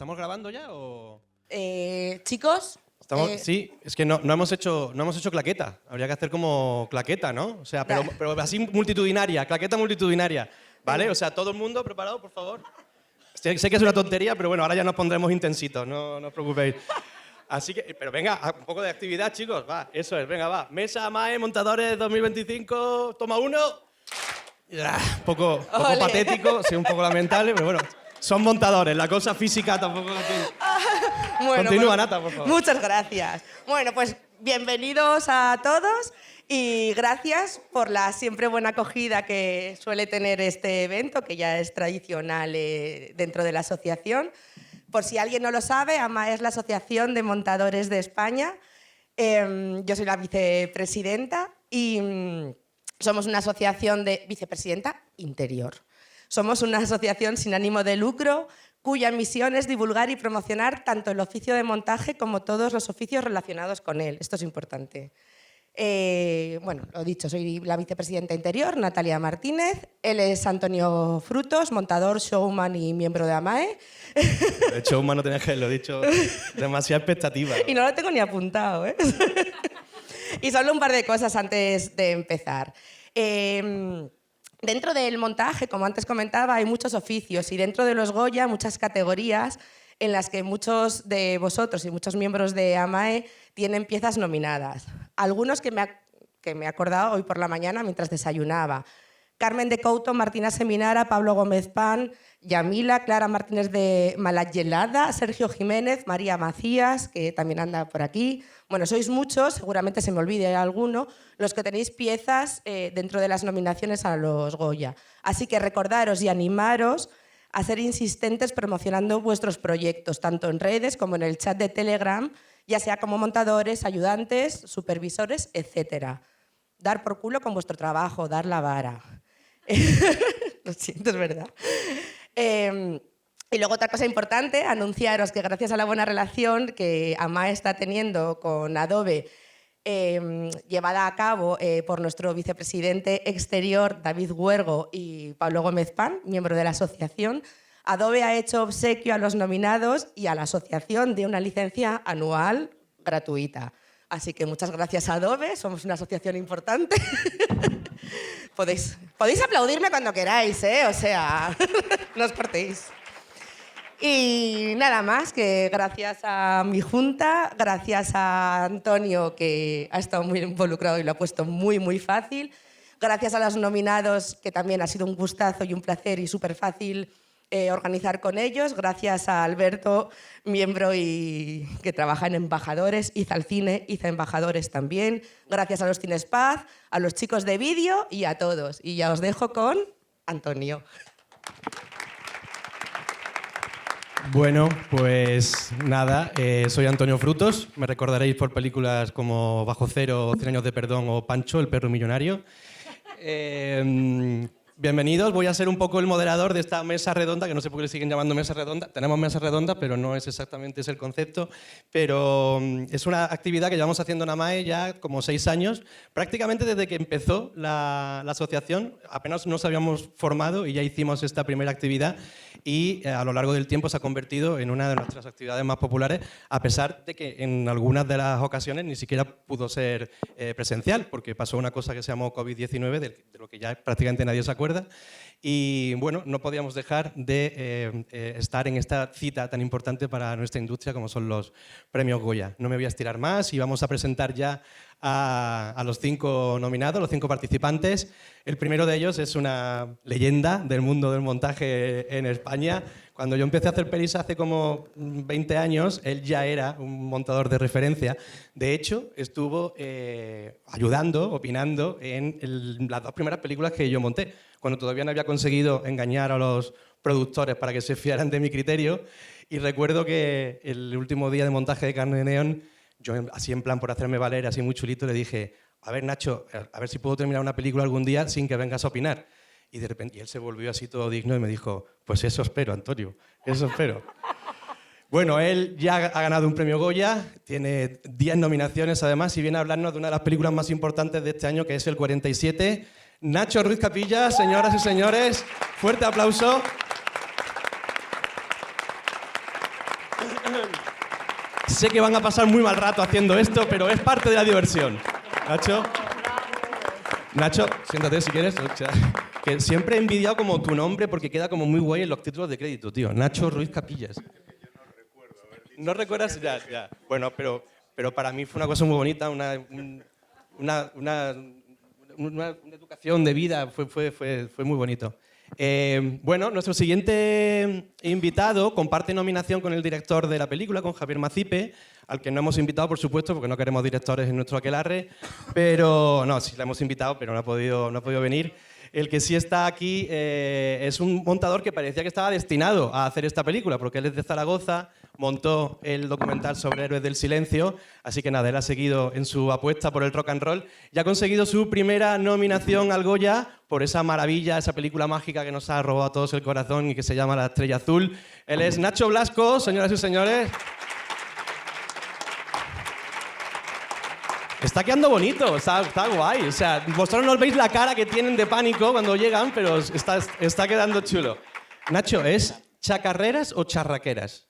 ¿Estamos grabando ya o...? Chicos... Sí, es que no hemos hecho claqueta. Habría que hacer como claqueta, ¿no? O sea, pero así multitudinaria, claqueta multitudinaria. ¿Vale? O sea, todo el mundo preparado, por favor. Sé que es una tontería, pero bueno, ahora ya nos pondremos intensitos, no os preocupéis. Así que, pero venga, un poco de actividad, chicos. Va, eso es, venga, va. Mesa, MAE, Montadores 2025, toma uno. Un poco patético, sí, un poco lamentable, pero bueno. Son montadores, la cosa física tampoco la tiene. Bueno, Continúa, Nata, por favor. Muchas gracias. Bueno, pues bienvenidos a todos y gracias por la siempre buena acogida que suele tener este evento, que ya es tradicional dentro de la asociación. Por si alguien no lo sabe, AMAE es la Asociación de Montadores de España. Yo soy la vicepresidenta y somos una asociación de vicepresidenta interior. Somos una asociación sin ánimo de lucro cuya misión es divulgar y promocionar tanto el oficio de montaje como todos los oficios relacionados con él. Esto es importante. Bueno, lo dicho, soy la vicepresidenta interior, Natalia Martínez. Él es Antonio Frutos, montador, showman y miembro de AMAE. De showman no tenía que haberlo dicho, demasiada expectativa. Y no lo tengo ni apuntado, ¿eh? Y solo un par de cosas antes de empezar. Dentro del montaje, como antes comentaba, hay muchos oficios y dentro de los Goya muchas categorías en las que muchos de vosotros y muchos miembros de AMAE tienen piezas nominadas. Algunos que me he acordado hoy por la mañana mientras desayunaba. Carmen de Couto, Martina Seminara, Pablo Gómez Pan, Yamila, Clara Martínez de Malayelada, Sergio Jiménez, María Macías, que también anda por aquí. Bueno, sois muchos, seguramente se me olvide alguno, los que tenéis piezas dentro de las nominaciones a los Goya. Así que recordaros y animaros a ser insistentes promocionando vuestros proyectos, tanto en redes como en el chat de Telegram, ya sea como montadores, ayudantes, supervisores, etc. Dar por culo con vuestro trabajo, dar la vara. Lo siento, es verdad. Y luego otra cosa importante, anunciaros que gracias a la buena relación que AMAE está teniendo con Adobe, llevada a cabo por nuestro vicepresidente exterior, David Huergo, y Pablo Gómez Pan, miembro de la asociación, Adobe ha hecho obsequio a los nominados y a la asociación de una licencia anual gratuita. Así que muchas gracias a Adobe, somos una asociación importante. Podéis aplaudirme cuando queráis, ¿eh? O sea, no os cortéis. Y nada más, que gracias a mi junta, gracias a Antonio, que ha estado muy involucrado y lo ha puesto muy, muy fácil, gracias a los nominados, que también ha sido un gustazo y un placer y súper fácil organizar con ellos, gracias a Alberto, miembro y que trabaja en Embajadores, Iza Cine, Iza Embajadores también, gracias a los Cines Paz, a los chicos de vídeo y a todos. Y ya os dejo con Antonio. Bueno, pues nada, soy Antonio Frutos, me recordaréis por películas como Bajo Cero, 100 años de perdón o Pancho, el perro millonario. Bienvenidos, voy a ser un poco el moderador de esta mesa redonda, que no sé por qué le siguen llamando mesa redonda. Tenemos mesa redonda, pero no es exactamente ese el concepto. Pero es una actividad que llevamos haciendo en AMAE ya como 6 años, prácticamente desde que empezó la asociación. Apenas nos habíamos formado y ya hicimos esta primera actividad y a lo largo del tiempo se ha convertido en una de nuestras actividades más populares, a pesar de que en algunas de las ocasiones ni siquiera pudo ser presencial, porque pasó una cosa que se llamó COVID-19, de lo que ya prácticamente nadie se acuerda. Y bueno, no podíamos dejar de estar en esta cita tan importante para nuestra industria como son los premios Goya. No me voy a estirar más y vamos a presentar ya a los 5 nominados, los 5 participantes. El primero de ellos es una leyenda del mundo del montaje en España. Cuando yo empecé a hacer pelis hace como 20 años, él ya era un montador de referencia. De hecho, estuvo ayudando, opinando en las 2 primeras películas que yo monté, cuando todavía no había conseguido engañar a los productores para que se fiaran de mi criterio. Y recuerdo que el último día de montaje de Carne de Neón, yo así en plan por hacerme valer, así muy chulito, le dije: a ver, Nacho, a ver si puedo terminar una película algún día sin que vengas a opinar. Y de repente él se volvió así todo digno y me dijo: pues eso espero, Antonio, eso espero. Bueno, él ya ha ganado un premio Goya, tiene 10 nominaciones además y viene a hablarnos de una de las películas más importantes de este año, que es el 47. Nacho Ruiz Capilla, señoras y señores, fuerte aplauso. sé que van a pasar muy mal rato haciendo esto, pero es parte de la diversión. Nacho, siéntate si quieres. O sea, que siempre he envidiado como tu nombre porque queda como muy guay en los títulos de crédito, tío. Nacho Ruiz Capillas. ¿No recuerdas? Ya. Bueno, pero para mí fue una cosa muy bonita, una educación de vida, fue muy bonito. Bueno, nuestro siguiente invitado comparte nominación con el director de la película, con Javier Macipe, al que no hemos invitado, por supuesto, porque no queremos directores en nuestro aquelarre, pero no, sí la hemos invitado, pero no ha podido venir. El que sí está aquí es un montador que parecía que estaba destinado a hacer esta película, porque él es de Zaragoza, montó el documental sobre Héroes del Silencio, así que nada, él ha seguido en su apuesta por el rock and roll y ha conseguido su primera nominación al Goya por esa maravilla, esa película mágica que nos ha robado a todos el corazón y que se llama La Estrella Azul. Él es Nacho Blasco, señoras y señores. Está quedando bonito, está guay. O sea, vosotros no veis la cara que tienen de pánico cuando llegan, pero está quedando chulo. Nacho, ¿es chacarreras o charraqueras?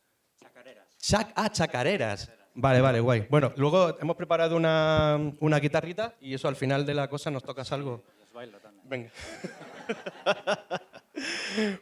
Chacareras. Vale, guay. Bueno, luego hemos preparado una guitarrita y eso al final de la cosa nos tocas algo. Les bailo también. Venga.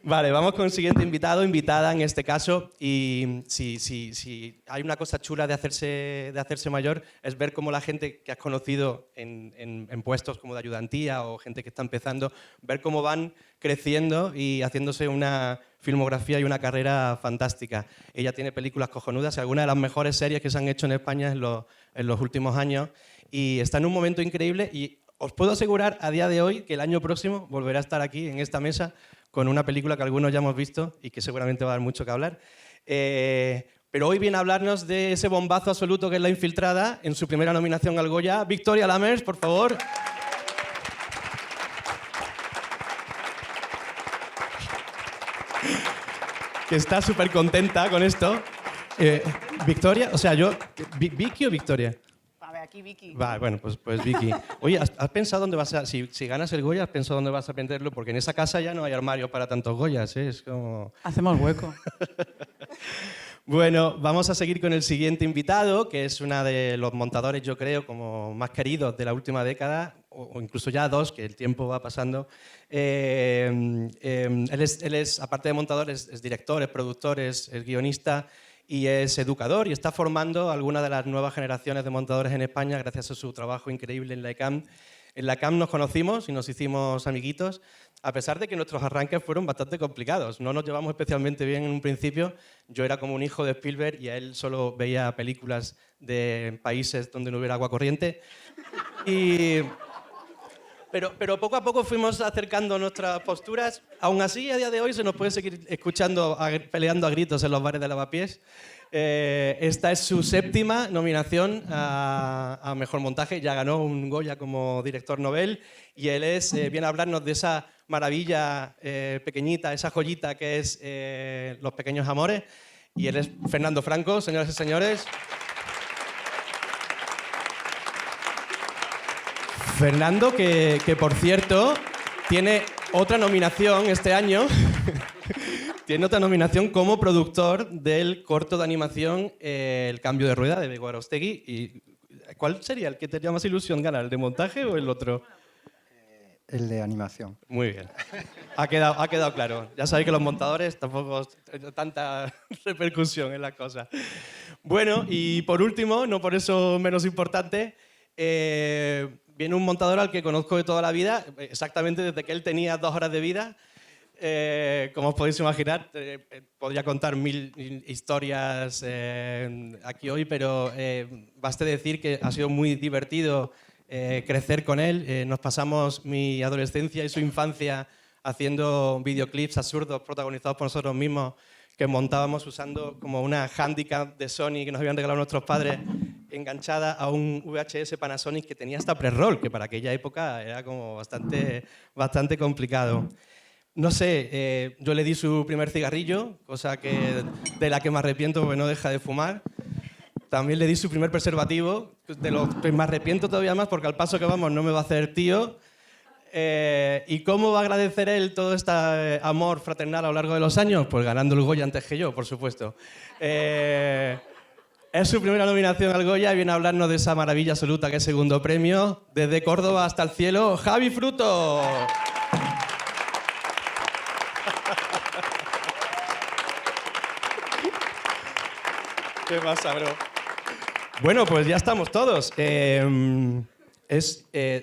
Vale, vamos con el siguiente invitado, invitada en este caso. Y si hay una cosa chula de hacerse mayor es ver cómo la gente que has conocido en puestos como de ayudantía o gente que está empezando, ver cómo van creciendo y haciéndose una filmografía y una carrera fantástica. Ella tiene películas cojonudas, algunas de las mejores series que se han hecho en España en los últimos años y está en un momento increíble y os puedo asegurar a día de hoy que el año próximo volverá a estar aquí en esta mesa con una película que algunos ya hemos visto y que seguramente va a dar mucho que hablar. Pero hoy viene a hablarnos de ese bombazo absoluto que es La Infiltrada en su primera nominación al Goya. Victoria Lammers, por favor. Que está súper contenta con esto. Victoria, o sea, ¿Vicky o Victoria? A ver, aquí Vicky. Vale, bueno, pues Vicky. Oye, ¿has pensado dónde vas a... Si ganas el Goya, ¿has pensado dónde vas a venderlo? Porque en esa casa ya no hay armario para tantos Goyas, ¿eh? Es como... Hacemos hueco. Bueno, vamos a seguir con el siguiente invitado, que es uno de los montadores, yo creo, como más queridos de la última década, o incluso ya dos, que el tiempo va pasando. Él es, aparte de montador, es director, es productor, es guionista y es educador y está formando a algunas de las nuevas generaciones de montadores en España gracias a su trabajo increíble en la ECAM. En la ECAM nos conocimos y nos hicimos amiguitos, a pesar de que nuestros arranques fueron bastante complicados. No nos llevamos especialmente bien en un principio. Yo era como un hijo de Spielberg y a él solo veía películas de países donde no hubiera agua corriente. Pero poco a poco fuimos acercando nuestras posturas. Aún así, a día de hoy se nos puede seguir escuchando peleando a gritos en los bares de Lavapiés. Esta es su séptima nominación a Mejor Montaje. Ya ganó un Goya como director Nobel y él viene a hablarnos de esa maravilla pequeñita, esa joyita que es Los Pequeños Amores. Y él es Fernando Franco, señoras y señores. Fernando, que por cierto, tiene otra nominación este año. Tiene otra nominación como productor del corto de animación El cambio de rueda de Bego Arostegui. ¿Y cuál sería el que te llama más ilusión ganar, el de montaje o el otro? El de animación. Muy bien. Ha quedado claro. Ya sabéis que los montadores tampoco tanta repercusión en las cosas. Bueno, y por último, no por eso menos importante, viene un montador al que conozco de toda la vida, exactamente desde que él tenía 2 horas de vida. Como os podéis imaginar, podría contar 1000 historias aquí hoy, pero baste decir que ha sido muy divertido crecer con él. Nos pasamos mi adolescencia y su infancia haciendo videoclips absurdos protagonizados por nosotros mismos que montábamos usando como una handicap de Sony que nos habían regalado nuestros padres enganchada a un VHS Panasonic que tenía hasta pre-roll, que para aquella época era como bastante complicado. No sé, yo le di su primer cigarrillo, cosa de la que me arrepiento porque no deja de fumar. También le di su primer preservativo, de lo que me arrepiento todavía más porque al paso que vamos no me va a hacer tío. ¿Y cómo va a agradecer él todo este amor fraternal a lo largo de los años? Pues ganando el Goya antes que yo, por supuesto. Es su primera nominación al Goya y viene a hablarnos de esa maravilla absoluta que es segundo premio. Desde Córdoba hasta el cielo, Javi Fruto. ¿Qué pasa, bro? Bueno, pues ya estamos todos.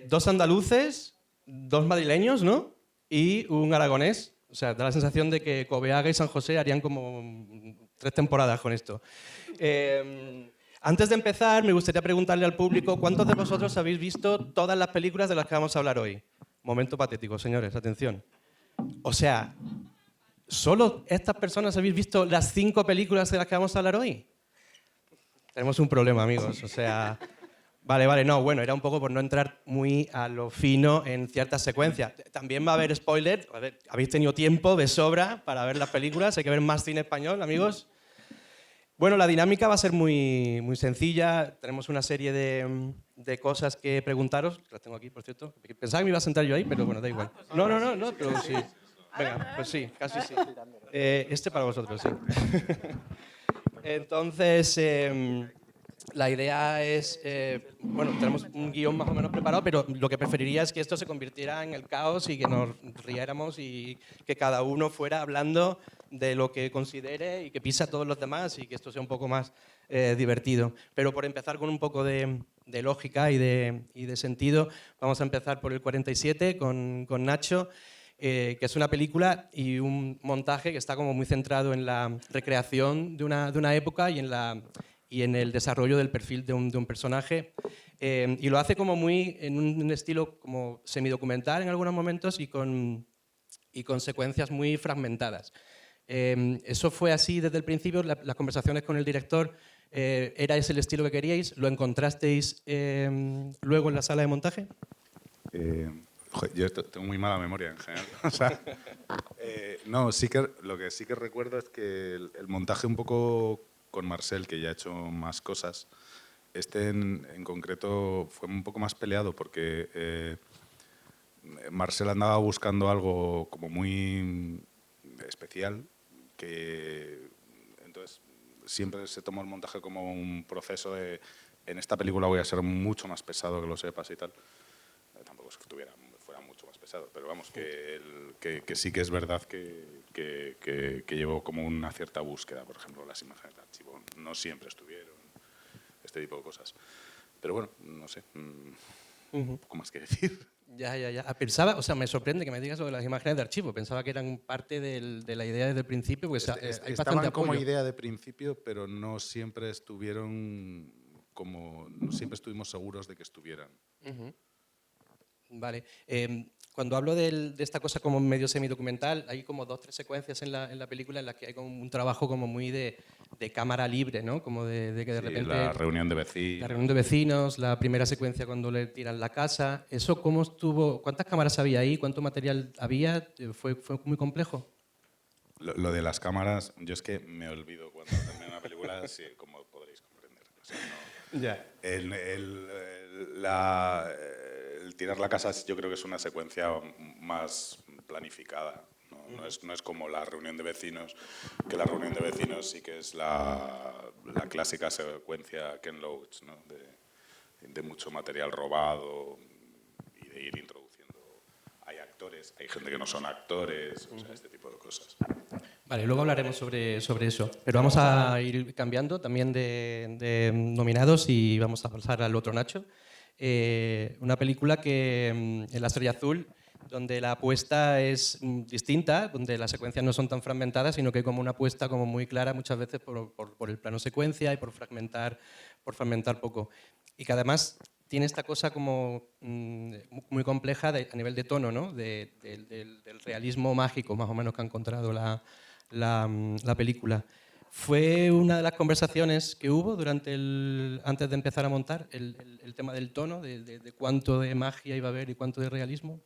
Dos andaluces, dos madrileños, ¿no? Y un aragonés. O sea, da la sensación de que Cobeaga y San José harían como 3 temporadas con esto. Antes de empezar, me gustaría preguntarle al público cuántos de vosotros habéis visto todas las películas de las que vamos a hablar hoy. Momento patético, señores, atención. O sea, ¿solo estas personas habéis visto las 5 películas de las que vamos a hablar hoy? Tenemos un problema, amigos. O sea, vale, no, bueno, era un poco por no entrar muy a lo fino en ciertas secuencias. También va a haber spoiler. A ver, habéis tenido tiempo de sobra para ver las películas. Hay que ver más cine español, amigos. Bueno, la dinámica va a ser muy, muy sencilla. Tenemos una serie de cosas que preguntaros. Las tengo aquí, por cierto. Pensaba que me iba a sentar yo ahí, pero bueno, da igual. No, pero sí. Venga, pues sí, casi sí. Este para vosotros, sí. Entonces, la idea es, bueno, tenemos un guión más o menos preparado, pero lo que preferiría es que esto se convirtiera en el caos y que nos riéramos y que cada uno fuera hablando de lo que considere y que pise a todos los demás y que esto sea un poco más divertido. Pero por empezar con un poco de lógica y de sentido, vamos a empezar por el 47 con Nacho. Que es una película y un montaje que está como muy centrado en la recreación de una época y en el desarrollo del perfil de un personaje. Y lo hace como muy en un estilo como semidocumental en algunos momentos y con secuencias muy fragmentadas. Eso fue así desde el principio, las conversaciones con el director. ¿Era ese el estilo que queríais? ¿Lo encontrasteis luego en la sala de montaje? Joder, yo tengo muy mala memoria en general. O sea, no, sí que lo que sí que recuerdo es que el montaje un poco con Marcel, que ya ha hecho más cosas, en concreto fue un poco más peleado porque Marcel andaba buscando algo como muy especial, que entonces siempre se tomó el montaje como un proceso de en esta película voy a ser mucho más pesado, que lo sepas y tal. Tampoco es que fuera mucho más pesado, pero vamos, que sí que es verdad que llevó como una cierta búsqueda. Por ejemplo, las imágenes de archivo no siempre estuvieron, este tipo de cosas. Pero bueno, no sé, poco más que decir. Ya. Pensaba, o sea, me sorprende que me digas sobre las imágenes de archivo. Pensaba que eran parte de la idea desde el principio. Pues hay estaban como idea de principio, pero no siempre estuvieron no siempre estuvimos seguros de que estuvieran. Vale. Cuando hablo de esta cosa como medio semidocumental, hay como 2 o 3 secuencias en la película en las que hay como un trabajo como muy de cámara libre, ¿no? Como de que de repente... La reunión de vecinos. La reunión de vecinos, la primera secuencia cuando le tiran la casa. ¿Eso cómo estuvo? ¿Cuántas cámaras había ahí? ¿Cuánto material había? ¿Fue muy complejo? Lo de las cámaras, yo es que me olvido cuando termino una película, sí, como podréis comprender. O sea, no, Ya. El tirar la casa yo creo que es una secuencia más planificada. No es como la reunión de vecinos, que la reunión de vecinos sí que es la clásica secuencia Ken Loach, ¿no? de mucho material robado y de ir introduciendo. Hay actores, hay gente que no son actores, o sea, este tipo de cosas. Vale, luego hablaremos sobre eso. Pero vamos a ir cambiando también de nominados y vamos a pasar al otro Nacho. Una película que en La Estrella Azul, donde la apuesta es distinta, donde las secuencias no son tan fragmentadas, sino que hay como una apuesta como muy clara muchas veces por el plano secuencia y por fragmentar poco. Y que además tiene esta cosa como muy compleja a nivel de tono, ¿no? Del realismo mágico, más o menos, que ha encontrado la película. Fue una de las conversaciones que hubo antes de empezar a montar, el tema del tono, de cuánto de magia iba a haber y cuánto de realismo.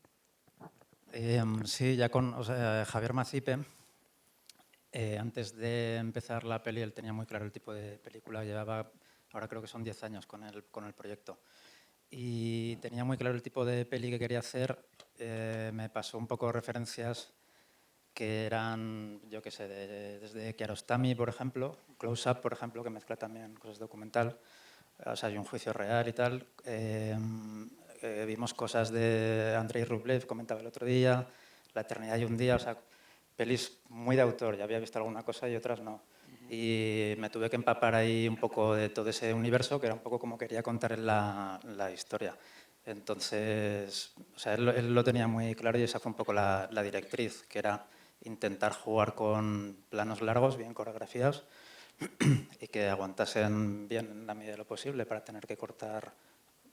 Sí, ya con Javier Macipe, antes de empezar la peli, él tenía muy claro el tipo de película. Llevaba, ahora creo que son 10 años con el proyecto. Y tenía muy claro el tipo de peli que quería hacer. Me pasó un poco referencias que eran, yo qué sé, desde Kiarostami, por ejemplo, Close Up, por ejemplo, que mezcla también cosas documental, o sea, hay un juicio real y tal. Vimos cosas de Andrei Rublev, comentaba el otro día, La eternidad y un día, o sea, pelis muy de autor. Ya había visto alguna cosa y otras no. Y me tuve que empapar ahí un poco de todo ese universo, que era un poco como quería contar la historia. Entonces, o sea, él lo tenía muy claro y esa fue un poco la directriz, que era intentar jugar con planos largos, bien coreografiados, y que aguantasen bien en la medida de lo posible para tener que cortar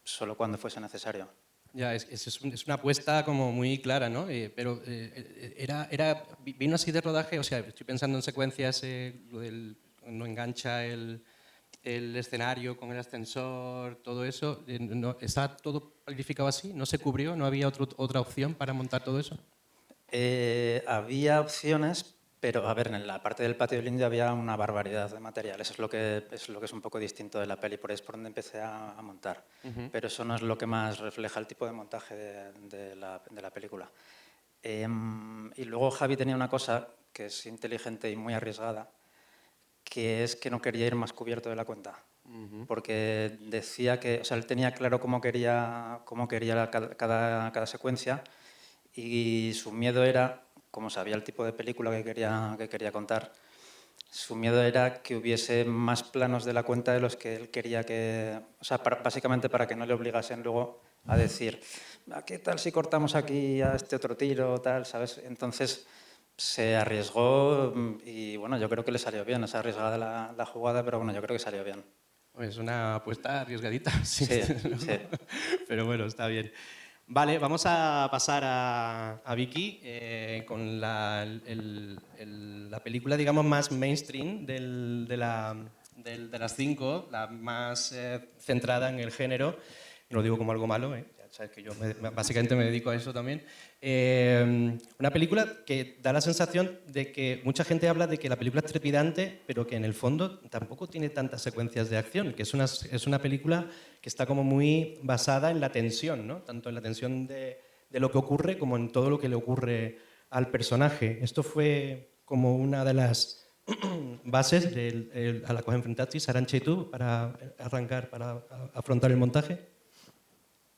solo cuando fuese necesario. Ya, es una apuesta como muy clara, ¿no? Pero vino así de rodaje, o sea, estoy pensando en secuencias, lo del, no engancha el escenario con el ascensor, todo eso, ¿está todo planificado así? ¿No se cubrió? ¿No había otra opción para montar todo eso? Había opciones, pero a ver, en la parte del patio del Indio había una barbaridad de material. Eso es lo que es un poco distinto de la peli, por ahí es por donde empecé a montar. Pero eso no es lo que más refleja el tipo de montaje de la película. Y luego Javi tenía una cosa que es inteligente y muy arriesgada, que es que no quería ir más cubierto de la cuenta. Porque decía que, o sea, él tenía claro cómo quería cada secuencia, y su miedo era, como sabía el tipo de película que quería contar, su miedo era que hubiese más planos de la cuenta de los que él quería que... O sea, básicamente para que no le obligasen luego a decir, ¿qué tal si cortamos aquí a este otro tiro, tal, ¿sabes? Entonces se arriesgó y, bueno, yo creo que le salió bien. Es arriesgada la jugada, pero bueno, yo creo que salió bien. Es una apuesta arriesgadita, sí. Sí, sí. Pero bueno, está bien. Vale, vamos a pasar a Vicky con la película, digamos, más mainstream de las cinco, la más centrada en el género. No lo digo como algo malo, ya sabes que yo básicamente me dedico a eso también. Una película que da la sensación de que mucha gente habla de que la película es trepidante, pero que en el fondo tampoco tiene tantas secuencias de acción, que es una película que está como muy basada en la tensión, ¿no? Tanto en la tensión de lo que ocurre como en todo lo que le ocurre al personaje. Esto fue como una de las bases a la que os enfrentasteis, Arantxa y tú, para arrancar, para afrontar el montaje.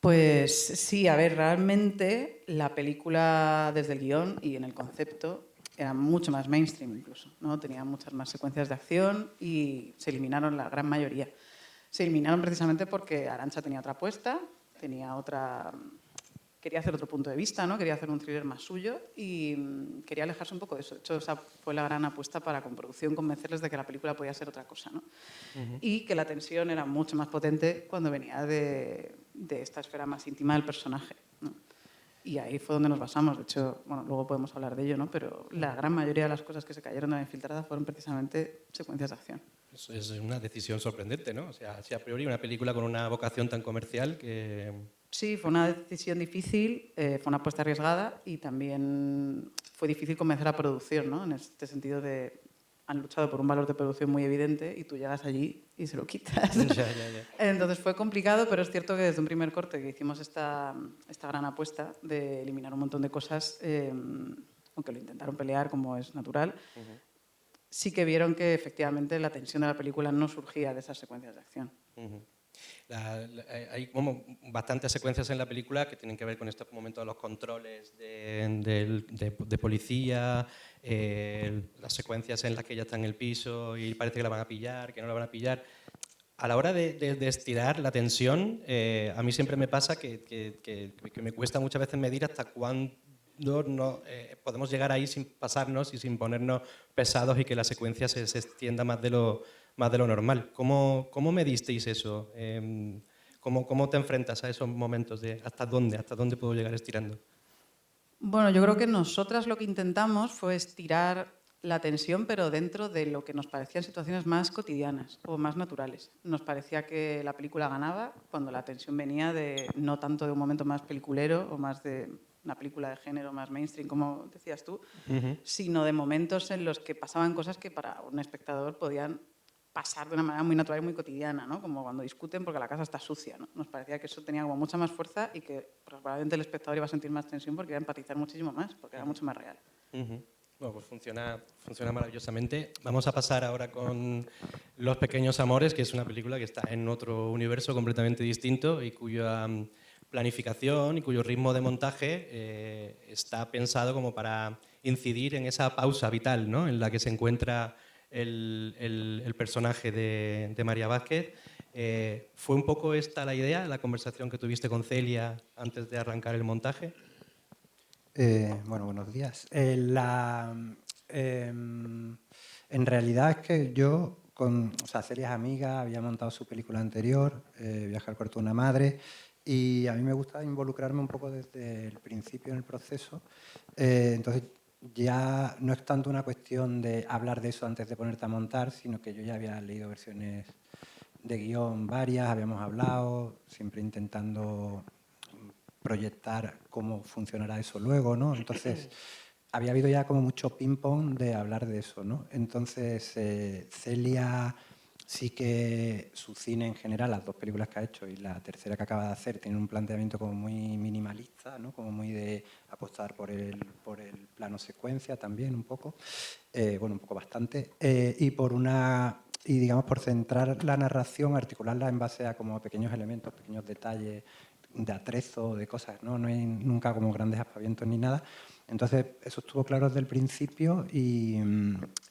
Pues sí, a ver, realmente la película desde el guión y en el concepto era mucho más mainstream incluso, ¿no? Tenía muchas más secuencias de acción y se eliminaron la gran mayoría. Se eliminaron precisamente porque Arantxa tenía otra apuesta, quería hacer otro punto de vista, ¿no? Quería hacer un thriller más suyo y quería alejarse un poco de eso. De hecho, esa fue la gran apuesta para con producción convencerles de que la película podía ser otra cosa, ¿no? Y que la tensión era mucho más potente cuando venía de esta esfera más íntima del personaje, ¿no? Y ahí fue donde nos basamos. De hecho, bueno, luego podemos hablar de ello, ¿no? Pero la gran mayoría de las cosas que se cayeron de la infiltrada fueron precisamente secuencias de acción. Eso es una decisión sorprendente, ¿no? O sea, si a priori una película con una vocación tan comercial que... Sí, fue una decisión difícil, fue una apuesta arriesgada y también fue difícil convencer a producción, ¿no? En este sentido de han luchado por un valor de producción muy evidente y tú llegas allí y se lo quitas. Ya. Entonces fue complicado, pero es cierto que desde un primer corte que hicimos esta gran apuesta de eliminar un montón de cosas, aunque lo intentaron pelear como es natural, sí que vieron que efectivamente la tensión de la película no surgía de esas secuencias de acción. Hay como bastantes secuencias en la película que tienen que ver con este momento de los controles de policía, las secuencias en las que ella está en el piso y parece que la van a pillar, que no la van a pillar. A la hora de estirar la tensión, a mí siempre me pasa que me cuesta muchas veces medir hasta cuándo podemos llegar ahí sin pasarnos y sin ponernos pesados y que la secuencia se extienda más de lo normal. ¿Cómo medisteis eso? ¿Cómo te enfrentas a esos momentos de hasta dónde puedo llegar estirando? Bueno, yo creo que nosotras lo que intentamos fue estirar la tensión, pero dentro de lo que nos parecían situaciones más cotidianas o más naturales. Nos parecía que la película ganaba cuando la tensión venía no tanto de un momento más peliculero o más de una película de género más mainstream, como decías tú, sino de momentos en los que pasaban cosas que para un espectador podían pasar de una manera muy natural y muy cotidiana, ¿no? Como cuando discuten porque la casa está sucia, ¿no? Nos parecía que eso tenía como mucha más fuerza y que probablemente el espectador iba a sentir más tensión porque iba a empatizar muchísimo más, porque era mucho más real. Bueno, pues funciona maravillosamente. Vamos a pasar ahora con Los Pequeños Amores, que es una película que está en otro universo completamente distinto y cuya planificación y cuyo ritmo de montaje está pensado como para incidir en esa pausa vital, ¿no?, en la que se encuentra el personaje de María Vázquez. ¿Fue un poco esta la idea, la conversación que tuviste con Celia antes de arrancar el montaje? Bueno, buenos días. En realidad es que yo, o sea, Celia es amiga, había montado su película anterior, Viaje al cuarto de una madre, y a mí me gusta involucrarme un poco desde el principio en el proceso. Entonces, ya no es tanto una cuestión de hablar de eso antes de ponerte a montar, sino que yo ya había leído versiones de guión varias, habíamos hablado, siempre intentando proyectar cómo funcionará eso luego, ¿no? Entonces, había habido ya como mucho ping-pong de hablar de eso, ¿no? Entonces, Celia sí que su cine en general, las dos películas que ha hecho y la tercera que acaba de hacer, tiene un planteamiento como muy minimalista, ¿no? Como muy de apostar por el plano secuencia también un poco, bueno, un poco bastante, y digamos por centrar la narración, articularla en base a como pequeños elementos, pequeños detalles, de atrezo, de cosas, ¿no? No hay nunca como grandes aspavientos ni nada. Entonces, eso estuvo claro desde el principio y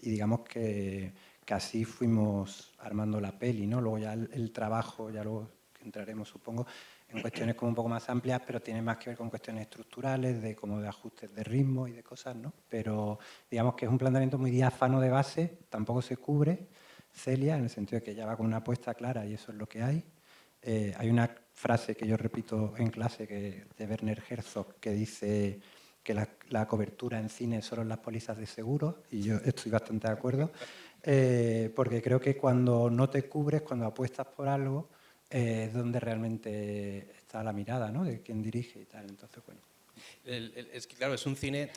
digamos que así fuimos armando la peli, ¿no? Luego ya el trabajo, ya luego entraremos, supongo, en cuestiones como un poco más amplias, pero tiene más que ver con cuestiones estructurales, de como de ajustes de ritmo y de cosas, ¿no? Pero digamos que es un planteamiento muy diáfano de base, tampoco se cubre Celia, en el sentido de que ya va con una apuesta clara y eso es lo que hay. Hay una frase que yo repito en clase de Werner Herzog que dice que la cobertura en cine solo en las pólizas de seguro, y yo estoy bastante de acuerdo, porque creo que cuando no te cubres, cuando apuestas por algo, es donde realmente está la mirada, ¿no?, de quien dirige y tal. Entonces, bueno. Es que, claro, es un cine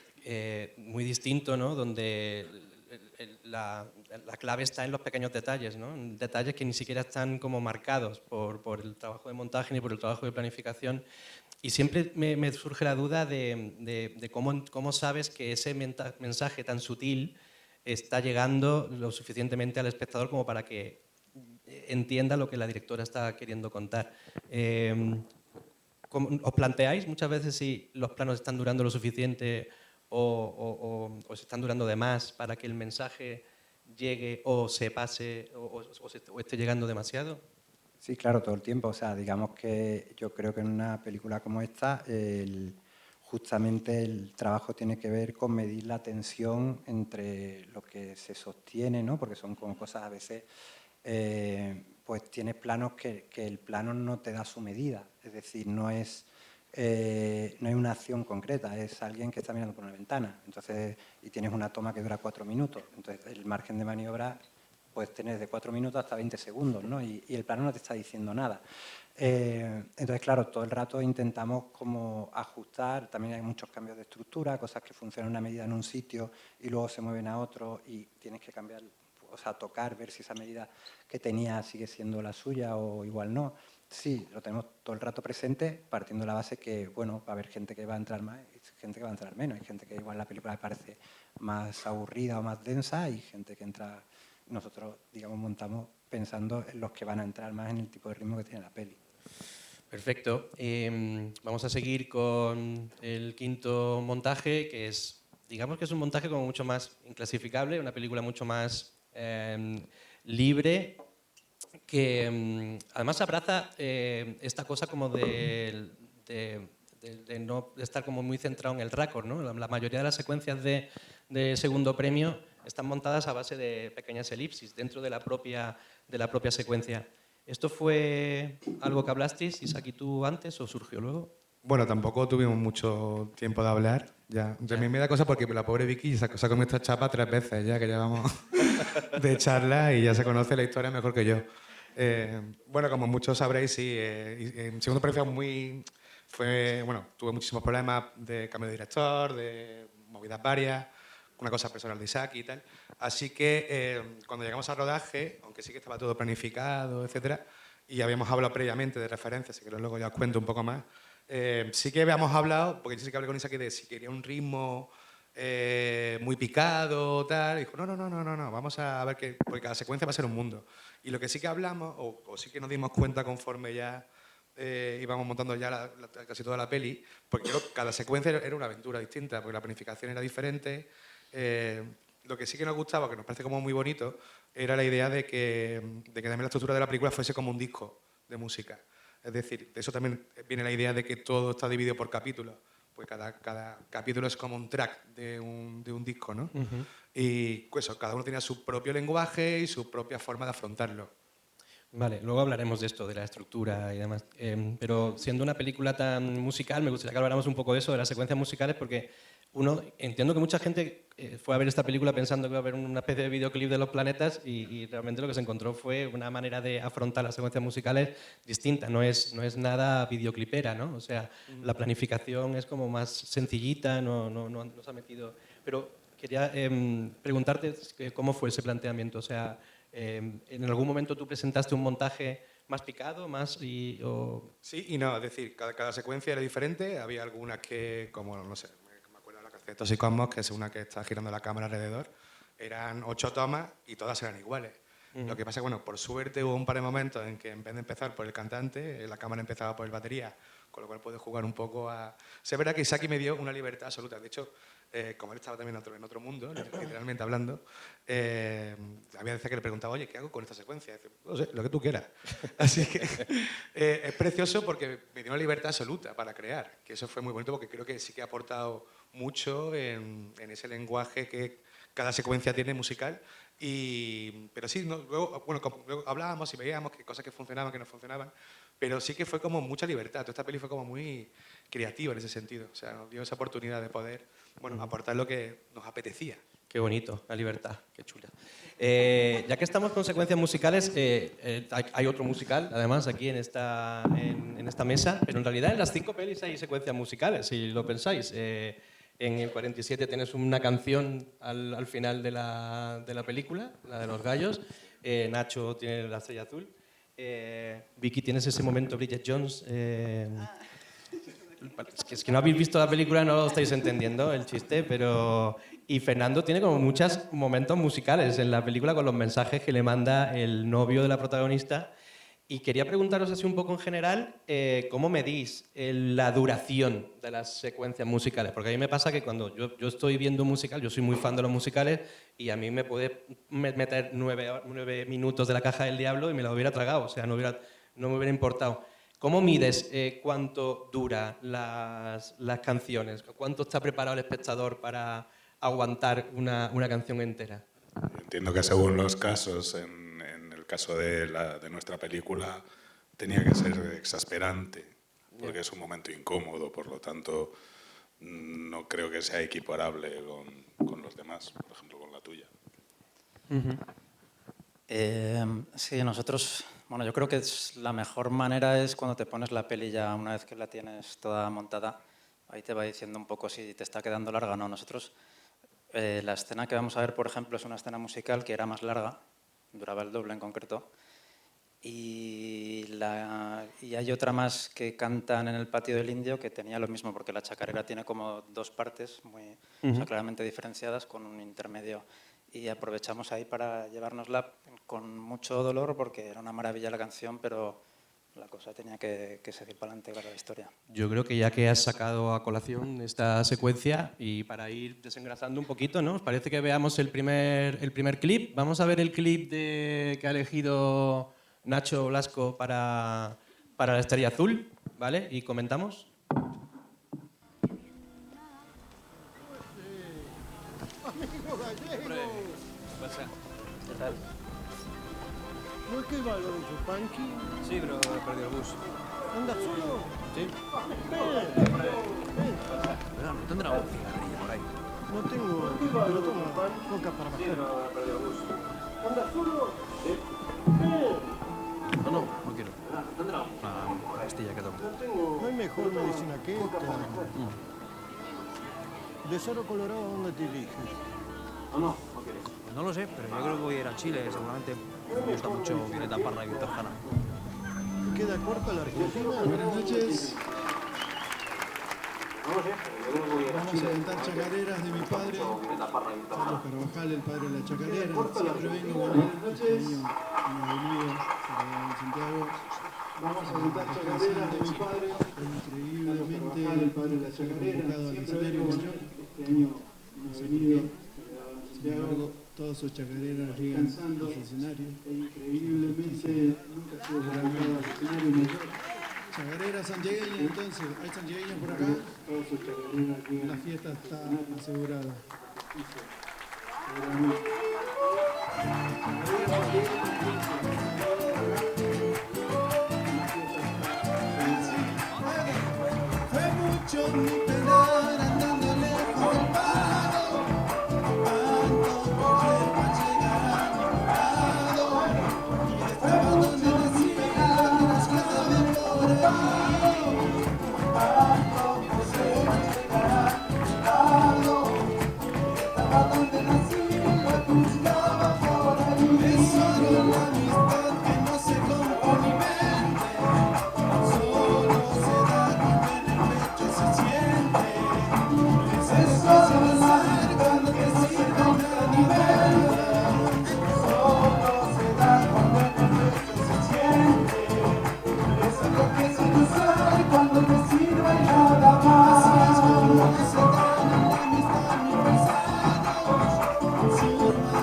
muy distinto, ¿no?, donde la clave está en los pequeños detalles, ¿no?, en detalles que ni siquiera están como marcados por el trabajo de montaje ni por el trabajo de planificación. Y siempre me surge la duda de cómo sabes que ese mensaje tan sutil está llegando lo suficientemente al espectador como para que entienda lo que la directora está queriendo contar. ¿Os planteáis muchas veces si los planos están durando lo suficiente o se están durando de más para que el mensaje llegue o se pase o esté llegando demasiado? Sí, claro, todo el tiempo. O sea, digamos que yo creo que en una película como esta, justamente el trabajo tiene que ver con medir la tensión entre lo que se sostiene, ¿no? Porque son como cosas a veces, pues tienes planos que el plano no te da su medida. Es decir, no hay una acción concreta, es alguien que está mirando por una ventana. Entonces, y tienes una toma que dura 4 minutos. Entonces, el margen de maniobra puedes tener de 4 minutos hasta 20 segundos, ¿no? Y el plano no te está diciendo nada. Entonces, claro, todo el rato intentamos como ajustar, también hay muchos cambios de estructura, cosas que funcionan una medida en un sitio y luego se mueven a otro y tienes que cambiar, o sea, tocar, ver si esa medida que tenía sigue siendo la suya o igual no. Sí, lo tenemos todo el rato presente, partiendo de la base que, bueno, va a haber gente que va a entrar más y gente que va a entrar menos. Hay gente que igual la película le parece más aburrida o más densa y gente que entra... Nosotros, digamos, montamos pensando en los que van a entrar más en el tipo de ritmo que tiene la peli. Perfecto. Vamos a seguir con el quinto montaje, que es, digamos que es un montaje como mucho más inclasificable, una película mucho más libre, que además abraza esta cosa como de no de estar como muy centrado en el récord, ¿no? La mayoría de las secuencias de segundo premio están montadas a base de pequeñas elipsis dentro de la propia secuencia. ¿Esto fue algo que hablasteis, Isaac y tú, antes o surgió luego? Bueno, tampoco tuvimos mucho tiempo de hablar. Ya. A mí me da cosa porque la pobre Vicky se ha comido esta chapa 3 veces ya que llevamos de charla y ya se conoce la historia mejor que yo. Bueno, como muchos sabréis, sí, en segundo premio tuve muchísimos problemas de cambio de director, de movidas varias, una cosa personal de Isaac y tal. Así que cuando llegamos al rodaje, aunque sí que estaba todo planificado, etcétera, y habíamos hablado previamente de referencias, que luego ya os cuento un poco más, sí que habíamos hablado, porque sí que hablé con Isaac de si quería un ritmo muy picado, tal. Y dijo, no, vamos a ver que... Porque cada secuencia va a ser un mundo. Y lo que sí que hablamos, o sí que nos dimos cuenta conforme ya íbamos montando ya casi toda la peli, porque cada secuencia era una aventura distinta, porque la planificación era diferente. Lo que sí que nos gustaba, que nos parece como muy bonito, era la idea de que también la estructura de la película fuese como un disco de música. Es decir, de eso también viene la idea de que todo está dividido por capítulos. Pues cada capítulo es como un track de un disco, ¿no? Y pues eso, cada uno tenía su propio lenguaje y su propia forma de afrontarlo. Vale, luego hablaremos de esto, de la estructura y demás. Pero siendo una película tan musical, me gustaría que habláramos un poco de eso, de las secuencias musicales, porque entiendo que mucha gente fue a ver esta película pensando que iba a haber una especie de videoclip de los planetas y realmente lo que se encontró fue una manera de afrontar las secuencias musicales distinta, no es nada videoclipera, ¿no? O sea, la planificación es como más sencillita, no se ha metido... Pero quería preguntarte cómo fue ese planteamiento, o sea, ¿en algún momento tú presentaste un montaje más picado, Sí y no, es decir, cada secuencia era diferente, había algunas que, como, no sé, me acuerdo de la canción de Toxicosmos, que es una que está girando la cámara alrededor, eran 8 tomas y todas eran iguales. Lo que pasa es que, bueno, por suerte hubo un par de momentos en que en vez de empezar por el cantante, la cámara empezaba por el batería, con lo cual pude jugar un poco a... Sí, es verdad que Isaki me dio una libertad absoluta. De hecho, como él estaba también en otro mundo, literalmente hablando, había veces que le preguntaba, oye, ¿qué hago con esta secuencia? Y dice, no sé, lo que tú quieras. Así que es precioso porque me dio una libertad absoluta para crear, que eso fue muy bonito porque creo que sí que ha aportado mucho en ese lenguaje que cada secuencia tiene musical. Pero sí, luego hablábamos y veíamos que cosas que funcionaban, que no funcionaban, pero sí que fue como mucha libertad. Toda esta peli fue como muy creativa en ese sentido. O sea, nos dio esa oportunidad de poder aportar lo que nos apetecía. Qué bonito, la libertad, qué chula. Ya que estamos con secuencias musicales, hay otro musical, además, aquí en esta mesa, pero en realidad en las 5 pelis hay secuencias musicales, si lo pensáis. En el 47 tienes una canción al final de la película, la de los gallos. Nacho tiene la estrella azul. Vicky, tienes ese momento Bridget Jones. Es que no habéis visto la película, no lo estáis entendiendo el chiste, pero... Y Fernando tiene como muchos momentos musicales en la película con los mensajes que le manda el novio de la protagonista. Y quería preguntaros así un poco en general, ¿cómo medís la duración de las secuencias musicales? Porque a mí me pasa que cuando yo estoy viendo un musical, yo soy muy fan de los musicales y a mí me puede meter 9 minutos de La Caja del Diablo y me lo hubiera tragado, o sea, no me hubiera importado. ¿Cómo mides cuánto dura las canciones? ¿Cuánto está preparado el espectador para aguantar una canción entera? Entiendo que según los casos, en el caso de nuestra película, tenía que ser exasperante, porque es un momento incómodo, por lo tanto, no creo que sea equiparable con los demás, por ejemplo, con la tuya. Sí, nosotros... Bueno, yo creo que la mejor manera es cuando te pones la peli ya, una vez que la tienes toda montada, ahí te va diciendo un poco si te está quedando larga o no. Nosotros, la escena que vamos a ver, por ejemplo, es una escena musical que era más larga, duraba el doble en concreto, y hay otra más que cantan en el patio del Indio que tenía lo mismo, porque la chacarera tiene como 2 partes muy o sea, claramente diferenciadas con un intermedio. Y aprovechamos ahí para llevárnosla con mucho dolor porque era una maravilla la canción, pero la cosa tenía que seguir para adelante para la historia. Yo creo que ya que has sacado a colación esta secuencia y para ir desengrasando un poquito, ¿no? ¿Os parece que veamos el primer clip? Vamos a ver el clip que ha elegido Nacho Blasco para la Estrella Azul, ¿vale? Y comentamos. ¿Qué tal? ¿No es que va lo de Chupanqui? Sí, pero perdí el bus. ¿Anda solo? Sí. Perdón, ¿dónde un cigarrillo por ahí? No tengo, pero toma, coca para bajar. pero perdí el bus. ¿Anda solo? Sí. No quiero. ¿Dónde una pastilla que tomo. No hay mejor medicina que esta. De Cerro Colorado, ¿a dónde te diriges? Pues no lo sé, pero yo creo que voy a ir a Chile, seguramente. Me gusta mucho Violeta Parra y Víctor Jara. ¿Te queda corta la Argentina? Buenas noches. Vamos a cantar chacareras de mi padre, Carlos Carvajal, el padre de la chacarera. Siempre vengo con él, este año me ha venido en Santiago. Vamos a cantar chacareras de mi padre, increíblemente el padre de la chacarera, convocado al escenario mayor. Este año me ha venido, sin embargo, todos sus chacareras llegan a los escenarios. Increíblemente nunca estuvo convocado al escenario mayor. Chacarera santiagueña, entonces, ¿hay santiagueños por acá? La fiesta está asegurada. Fue mucho mi penar andando lejos del pago, tanto correr para llegar a mi lado, y estaba donde nací pegadas cada vez por el lado, tanto correr para llegar a mi lado, y estaba donde nací la juzgaba por ahí. Es solo la amistad que no se compone ni vende, solo se da cuando en el pecho se siente. Es solo saber cuando te sirven a nivel, solo se da cuando en el pecho se siente. Es lo que se no sabe cuando te sirve nada más. Así es como se dan en la amistad mis paisanos, si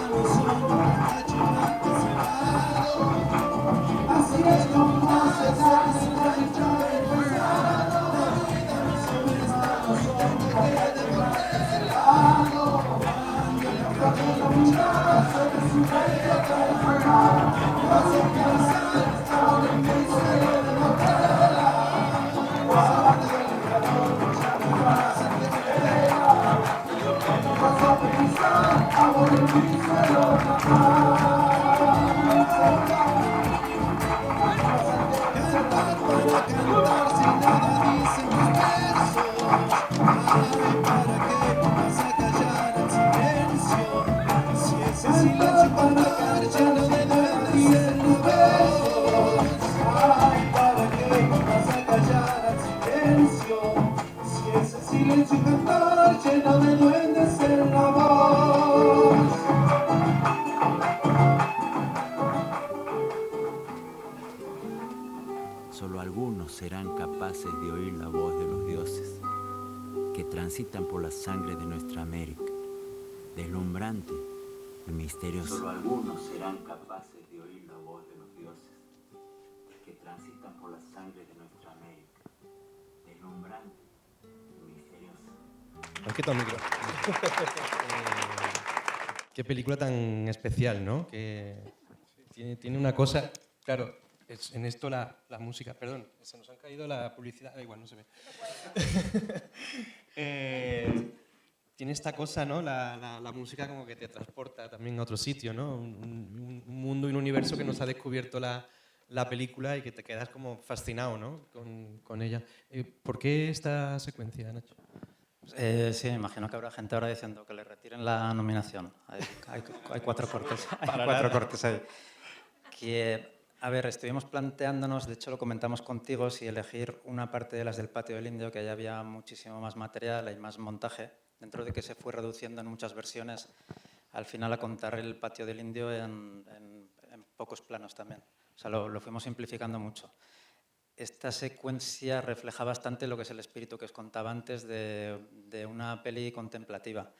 hermanos son un cachimate cebado. Así es como se dan en la amistad mis paisanos, la vida mis sobreestados son de lado. Cuando le aplaudo la mirada sobre su pecho transformado, vas a pensar ahora en mi cielo de novela. Vas a pensar ahora en mi cielo de cantar para cantar sin nada dicen mis versos. Ay, ¿para qué vas a callar el silencio? Si ese silencio para lleno de duendes en los besos. Ay, ¿para qué vas a callar el silencio? Si ese silencio cantar lleno de duendes en la voz. Solo algunos serán capaces de oír la voz de los dioses que transitan por la sangre de nuestra América, deslumbrante y misteriosa. Solo algunos serán capaces de oír la voz de los dioses que transitan por la sangre de nuestra América, deslumbrante y misteriosa. ¿Has quitado el micro? Qué película tan especial, ¿no? Que tiene una cosa... Claro, en esto la música... Perdón, se nos han caído la publicidad... igual, no se ve. Tiene esta cosa, ¿no? La música como que te transporta también a otro sitio, ¿no? Un mundo y un universo que nos ha descubierto la película y que te quedas como fascinado, ¿no? con ella. ¿Por qué esta secuencia, Nacho? Sí, me imagino que habrá gente ahora diciendo que le retiren la nominación. Hay 4 cortes. Hay 4 cortes ahí. A ver, estuvimos planteándonos, de hecho lo comentamos contigo, si elegir una parte de las del Patio del Indio, que allá había muchísimo más material, hay más montaje, dentro de que se fue reduciendo en muchas versiones, al final a contar el Patio del Indio en pocos planos también. O sea, lo fuimos simplificando mucho. Esta secuencia refleja bastante lo que es el espíritu que os contaba antes de una peli contemplativa.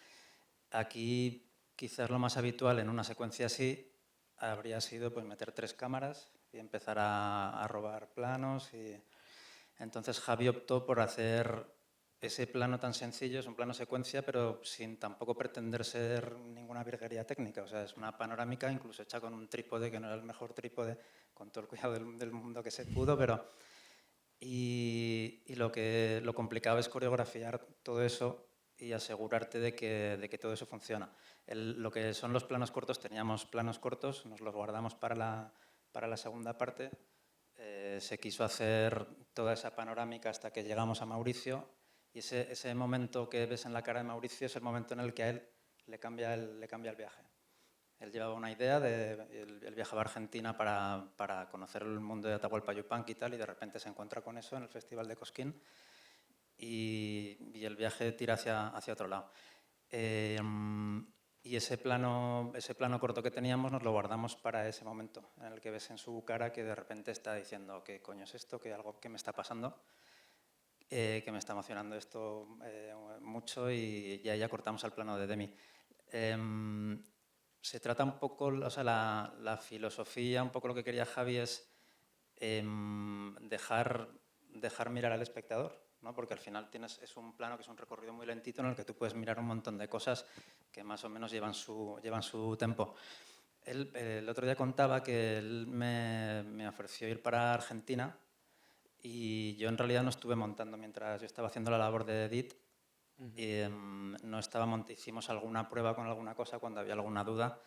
Aquí quizás lo más habitual en una secuencia así habría sido pues, meter 3 cámaras y empezar a robar planos. Entonces Javi optó por hacer ese plano tan sencillo, es un plano secuencia, pero sin tampoco pretender ser ninguna virguería técnica. O sea, es una panorámica incluso hecha con un trípode, que no era el mejor trípode, con todo el cuidado del mundo que se pudo, pero... Y lo complicado es coreografiar todo eso y asegurarte de que todo eso funciona. Lo que son los planos cortos, teníamos planos cortos, nos los guardamos para la segunda parte. Se quiso hacer toda esa panorámica hasta que llegamos a Mauricio, y ese momento que ves en la cara de Mauricio es el momento en el que a él le cambia el viaje. Él llevaba una idea, él viajaba a Argentina para conocer el mundo de Atahualpa Yupanqui y tal, y de repente se encuentra con eso en el Festival de Cosquín. y el viaje tira hacia otro lado. Y ese plano corto que teníamos nos lo guardamos para ese momento en el que ves en su cara que de repente está diciendo ¿qué coño es esto? ¿Que algo que me está pasando? Que me está emocionando esto mucho y ya cortamos al plano de Demi. Se trata un poco, o sea, la filosofía, un poco lo que quería Javi es dejar mirar al espectador, ¿no? Porque al final es un plano que es un recorrido muy lentito en el que tú puedes mirar un montón de cosas que más o menos llevan su tempo. El otro día contaba que él me ofreció ir para Argentina y yo en realidad no estuve montando mientras yo estaba haciendo la labor de edit. Y no estaba hicimos alguna prueba con alguna cosa cuando había alguna duda,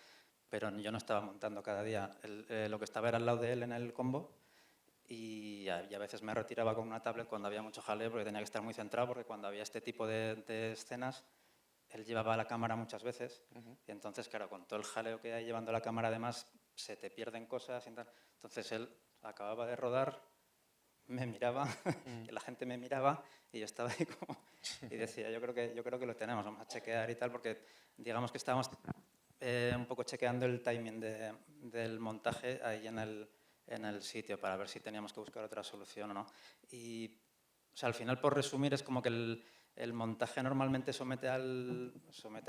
pero yo no estaba montando cada día. Lo que estaba era al lado de él en el combo y a veces me retiraba con una tablet cuando había mucho jaleo porque tenía que estar muy centrado, porque cuando había este tipo de escenas él llevaba la cámara muchas veces y entonces, claro, con todo el jaleo que hay llevando la cámara además se te pierden cosas y tal. Entonces él acababa de rodar, me miraba, y la gente me miraba y yo estaba ahí como... Y decía, yo creo que lo tenemos, vamos a chequear y tal, porque digamos que estábamos un poco chequeando el timing del montaje ahí en el sitio para ver si teníamos que buscar otra solución o no. Y o sea, al final, por resumir, es como que el montaje normalmente somete al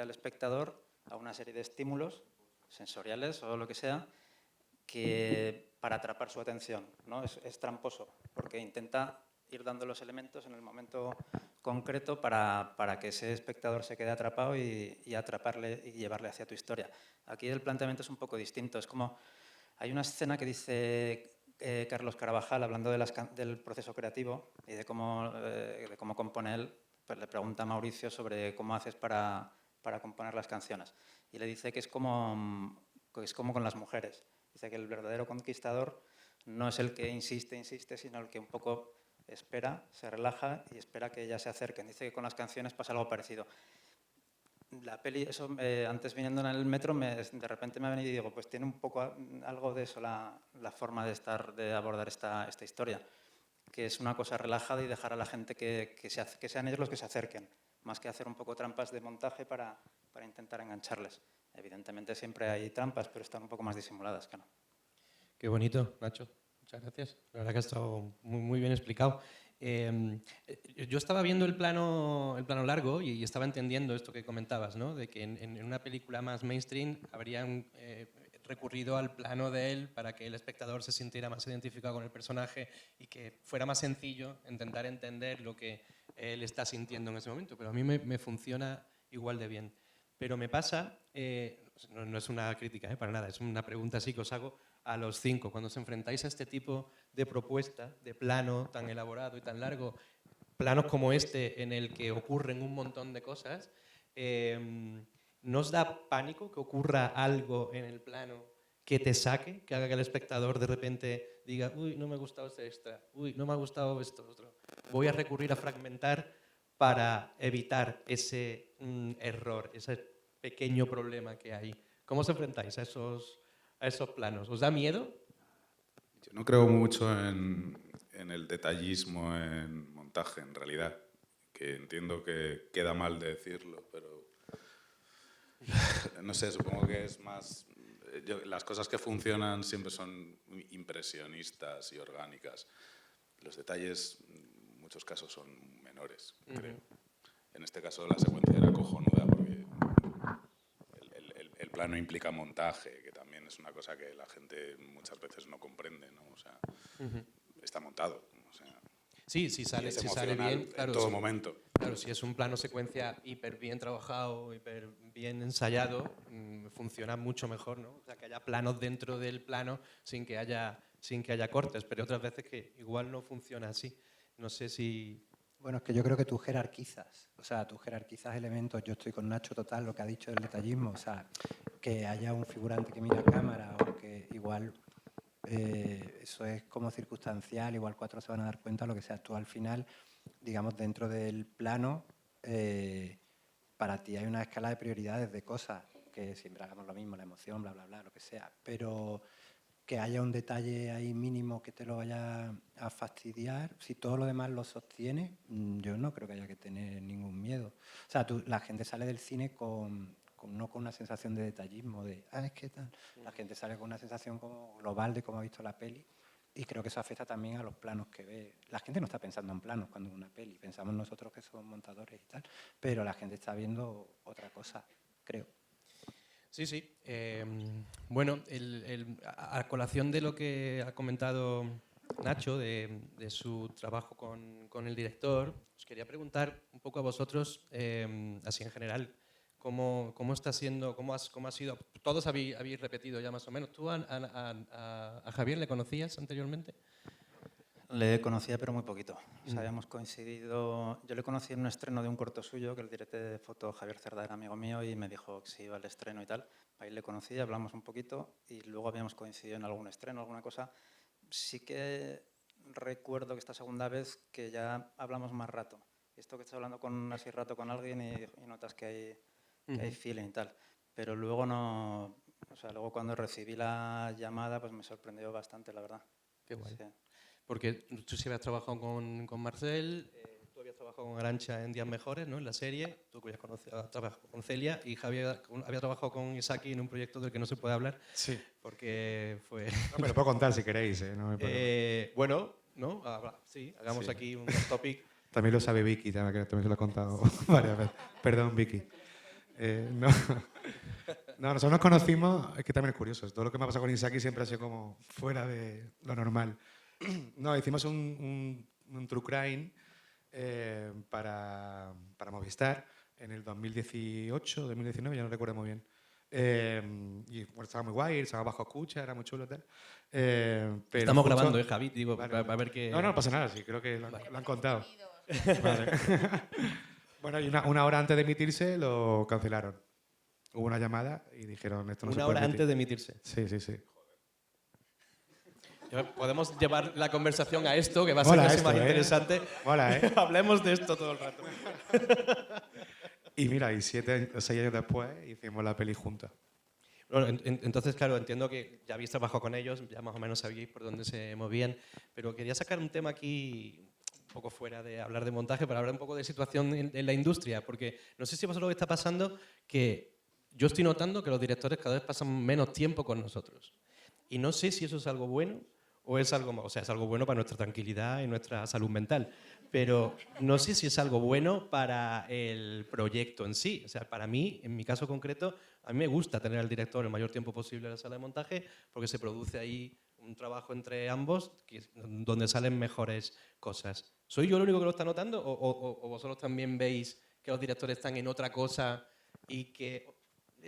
espectador a una serie de estímulos sensoriales o lo que sea, que para atrapar su atención, ¿no? Es tramposo, porque intenta ir dando los elementos en el momento concreto para que ese espectador se quede atrapado y atraparle y llevarle hacia tu historia. Aquí el planteamiento es un poco distinto. Es como, hay una escena que dice Carlos Carabajal, hablando del proceso creativo y de cómo compone él, pues le pregunta a Mauricio sobre cómo haces para componer las canciones. Y le dice que es como con las mujeres. Dice que el verdadero conquistador no es el que insiste, sino el que un poco espera, se relaja y espera que ellas se acerquen. Dice que con las canciones pasa algo parecido. La peli, eso, antes viniendo en el metro, de repente me ha venido y digo, pues tiene un poco algo de eso la forma de abordar esta historia, que es una cosa relajada y dejar a la gente que sean ellos los que se acerquen, más que hacer un poco trampas de montaje para intentar engancharles. Evidentemente siempre hay trampas, pero están un poco más disimuladas, claro. Qué bonito, Nacho. Muchas gracias. La verdad que ha estado muy, muy bien explicado. Yo estaba viendo el plano largo y estaba entendiendo esto que comentabas, ¿no? De que en una película más mainstream habrían recurrido al plano de él para que el espectador se sintiera más identificado con el personaje y que fuera más sencillo intentar entender lo que él está sintiendo en ese momento. Pero a mí me funciona igual de bien. Pero me pasa, no es una crítica, para nada, es una pregunta así que os hago a los 5. Cuando os enfrentáis a este tipo de propuesta, de plano tan elaborado y tan largo, planos como este en el que ocurren un montón de cosas, ¿no os da pánico que ocurra algo en el plano que te saque, que haga que el espectador de repente diga, uy, no me ha gustado este extra, uy, no me ha gustado esto otro? Voy a recurrir a fragmentar para evitar ese error, ese pequeño problema que hay. ¿Cómo os enfrentáis a esos planos? ¿Os da miedo? Yo no creo mucho en el detallismo en montaje, en realidad, que entiendo que queda mal de decirlo, pero no sé, supongo que es más... las cosas que funcionan siempre son impresionistas y orgánicas. Los detalles, en muchos casos, son menores, creo. En este caso, la secuencia era cojonuda porque el plano implica montaje, que también es una cosa que la gente muchas veces no comprende, ¿no? O sea, está montado. O sea, sí, si sale bien, claro, en todo momento. Claro, si es un plano secuencia hiper bien trabajado, hiper bien ensayado, funciona mucho mejor, ¿no? O sea, que haya planos dentro del plano sin que haya cortes, pero otras veces que igual no funciona así. No sé si... Bueno, es que yo creo que tú jerarquizas, elementos. Yo estoy con Nacho total, lo que ha dicho del detallismo, o sea, que haya un figurante que mira a cámara o que igual eso es como circunstancial, igual 4 se van a dar cuenta, lo que sea. Tú al final, digamos, dentro del plano, para ti hay una escala de prioridades de cosas, que siempre hagamos lo mismo, la emoción, bla, bla, bla, lo que sea, pero que haya un detalle ahí mínimo que te lo vaya a fastidiar. Si todo lo demás lo sostiene, yo no creo que haya que tener ningún miedo. O sea, la gente sale del cine no con una sensación de detallismo, de, es que tal. La gente sale con una sensación como global de cómo ha visto la peli, y creo que eso afecta también a los planos que ve. La gente no está pensando en planos cuando ve una peli, pensamos nosotros que somos montadores y tal, pero la gente está viendo otra cosa, creo. Sí, sí. Bueno, a colación de lo que ha comentado Nacho, de su trabajo con el director, os quería preguntar un poco a vosotros, así en general, cómo está siendo, cómo ha sido. Todos habéis repetido ya más o menos. ¿Tú a Javier le conocías anteriormente? Le conocía, pero muy poquito. O sea, habíamos coincidido. Yo le conocí en un estreno de un corto suyo, que el director de foto, Javier Cerda, era amigo mío y me dijo que se iba al estreno y tal. Ahí le conocí, hablamos un poquito y luego habíamos coincidido en algún estreno, alguna cosa. Sí que recuerdo que esta segunda vez que ya hablamos más rato. Esto que estás hablando así rato con alguien y notas que hay feeling y tal. Pero luego no. O sea, luego cuando recibí la llamada, pues me sorprendió bastante, la verdad. Qué guay. Sí. Porque tú sí habías trabajado con Marcel, tú habías trabajado con Arantxa en Días Mejores, ¿no? En la serie, tú que habías trabajado con Celia, y Javier había trabajado con Isaki en un proyecto del que no se puede hablar. Sí. Porque fue... No, me lo puedo contar si queréis, no hay problema. Bueno, ¿no? Sí, hagamos aquí un topic. También lo sabe Vicky, también se lo he contado varias veces. Perdón, Vicky. No, nosotros nos conocimos, es que también es curioso, todo lo que me ha pasado con Isaki siempre ha sido como fuera de lo normal. No, hicimos un True Crime para Movistar en el 2018, 2019, ya no recuerdo muy bien. Y bueno, estaba muy guay, estaba bajo escucha, era muy chulo y tal. Pero estamos grabando, Javi, digo, vale, a ver qué... No pasa nada, sí, creo que lo han contado. Vale. Bueno, y una hora antes de emitirse lo cancelaron. Hubo una llamada y dijeron esto no se puede Una hora antes de emitirse. Sí. Podemos llevar la conversación a esto, que va a ser casi más interesante. Mola, ¿eh? Hablemos de esto todo el rato. Y mira, y 7 o 6 años después hicimos la peli juntos. Bueno, entonces, claro, entiendo que ya habéis trabajado con ellos, ya más o menos sabíais por dónde se movían, pero quería sacar un tema aquí un poco fuera de hablar de montaje, para hablar un poco de situación en la industria, porque no sé si vosotros lo que está pasando, que yo estoy notando que los directores cada vez pasan menos tiempo con nosotros. Y no sé si eso es algo bueno o es algo, o sea, es algo bueno para nuestra tranquilidad y nuestra salud mental, pero no sé si es algo bueno para el proyecto en sí. O sea, para mí, en mi caso concreto, a mí me gusta tener al director el mayor tiempo posible en la sala de montaje porque se produce ahí un trabajo entre ambos donde salen mejores cosas. ¿Soy yo el único que lo está notando o vosotros también veis que los directores están en otra cosa y que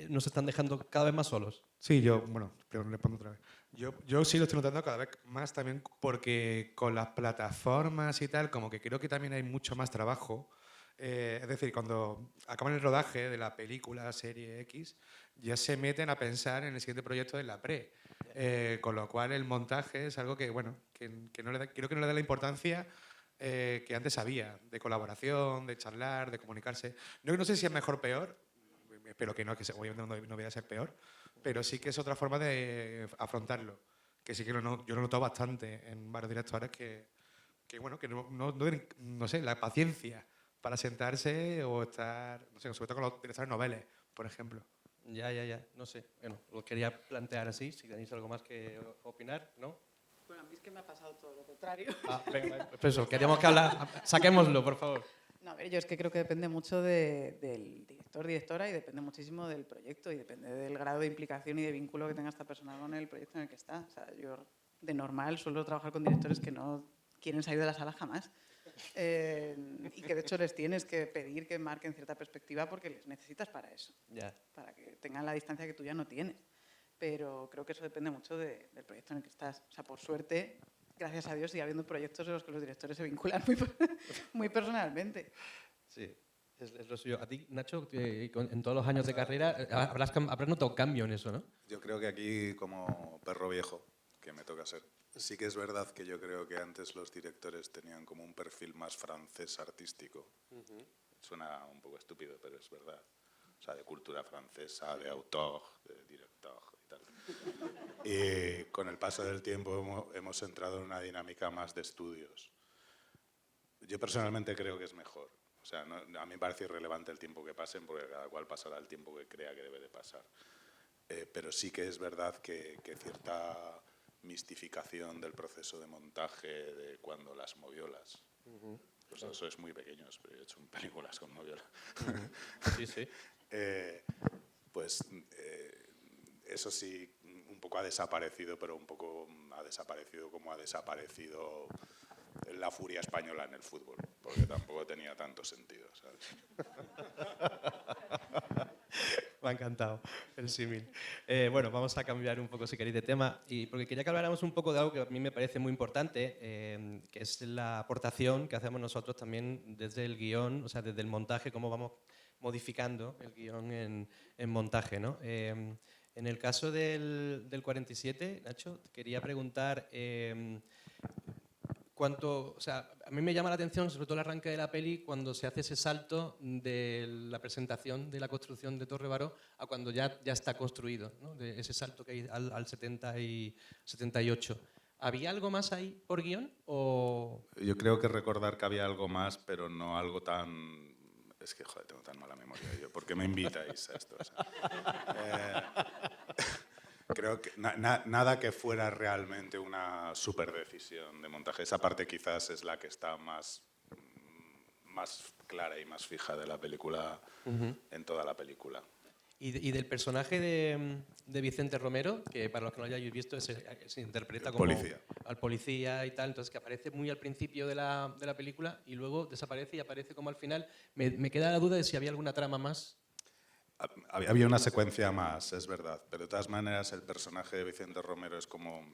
nos están dejando cada vez más solos? Sí, bueno, pero le respondo otra vez. Yo sí lo estoy notando cada vez más también porque con las plataformas y tal, como que creo que también hay mucho más trabajo. Es decir, cuando acaban el rodaje de la película, serie X, ya se meten a pensar en el siguiente proyecto de la pre. Con lo cual el montaje es algo que, bueno, que creo que no le da la importancia que antes había, de colaboración, de charlar, de comunicarse. No sé si es mejor o peor, espero que no, que obviamente no vaya a ser peor, pero sí que es otra forma de afrontarlo, que sí que yo lo he notado bastante en varios directores que no sé, la paciencia para sentarse o estar, no sé, sobre todo con los directores noveles, por ejemplo. Ya, no sé. Bueno, lo quería plantear así, si tenéis algo más que opinar, ¿no? Bueno, a mí es que me ha pasado todo lo contrario. Venga, pues eso, queríamos que hablar, saquémoslo, por favor. No, a ver, yo es que creo que depende mucho del director, directora y depende muchísimo del proyecto y depende del grado de implicación y de vínculo que tenga esta persona con el proyecto en el que está. O sea, yo de normal suelo trabajar con directores que no quieren salir de la sala jamás y que de hecho les tienes que pedir que marquen cierta perspectiva porque les necesitas para eso, para que tengan la distancia que tú ya no tienes. Pero creo que eso depende mucho del proyecto en el que estás. O sea, por suerte, gracias a Dios, sigue habiendo proyectos en los que los directores se vinculan muy personalmente. Sí, es lo suyo. A ti, Nacho, en todos los años de carrera, habrás notado cambio en eso, ¿no? Yo creo que aquí, como perro viejo, que me toca ser, sí que es verdad que yo creo que antes los directores tenían como un perfil más francés artístico. Suena un poco estúpido, pero es verdad. o sea, de cultura francesa, de autor, de director y tal. Y con el paso del tiempo hemos entrado en una dinámica más de estudios. Yo personalmente creo que es mejor. O sea, a mí me parece irrelevante el tiempo que pasen, porque cada cual pasará el tiempo que crea que debe de pasar. Pero sí que es verdad que cierta mistificación del proceso de montaje de cuando las moviolas. Vosotros sois muy pequeños, pero yo he hecho películas con moviola. Sí, sí. Pues eso sí, un poco ha desaparecido, pero un poco ha desaparecido como ha desaparecido la furia española en el fútbol, porque tampoco tenía tanto sentido, ¿sabes? Me ha encantado el símil. Bueno, vamos a cambiar un poco, si queréis, de tema, porque quería que habláramos un poco de algo que a mí me parece muy importante, que es la aportación que hacemos nosotros también desde el guión, o sea, desde el montaje, cómo vamos modificando el guión en montaje, ¿no? En el caso del 47, Nacho, te quería preguntar cuánto, o sea, a mí me llama la atención, sobre todo el arranque de la peli, cuando se hace ese salto de la presentación de la construcción de Torre Baró a cuando ya está construido, ¿no? De ese salto que hay al 70 y 78. ¿Había algo más ahí por guión? O... Yo creo que recordar que había algo más, pero no algo tan... Es que, joder, tengo tan mala memoria yo. ¿Por qué me invitáis a esto? O sea, creo que nada que fuera realmente una super decisión de montaje. Esa parte quizás es la que está más clara y más fija de la película, en toda la película. Y del personaje de Vicente Romero, que para los que no lo hayáis visto se interpreta como policía. Al policía y tal, entonces que aparece muy al principio de la película y luego desaparece y aparece como al final. Me queda la duda de si había alguna trama más. Había una secuencia más, es verdad, pero de todas maneras el personaje de Vicente Romero es como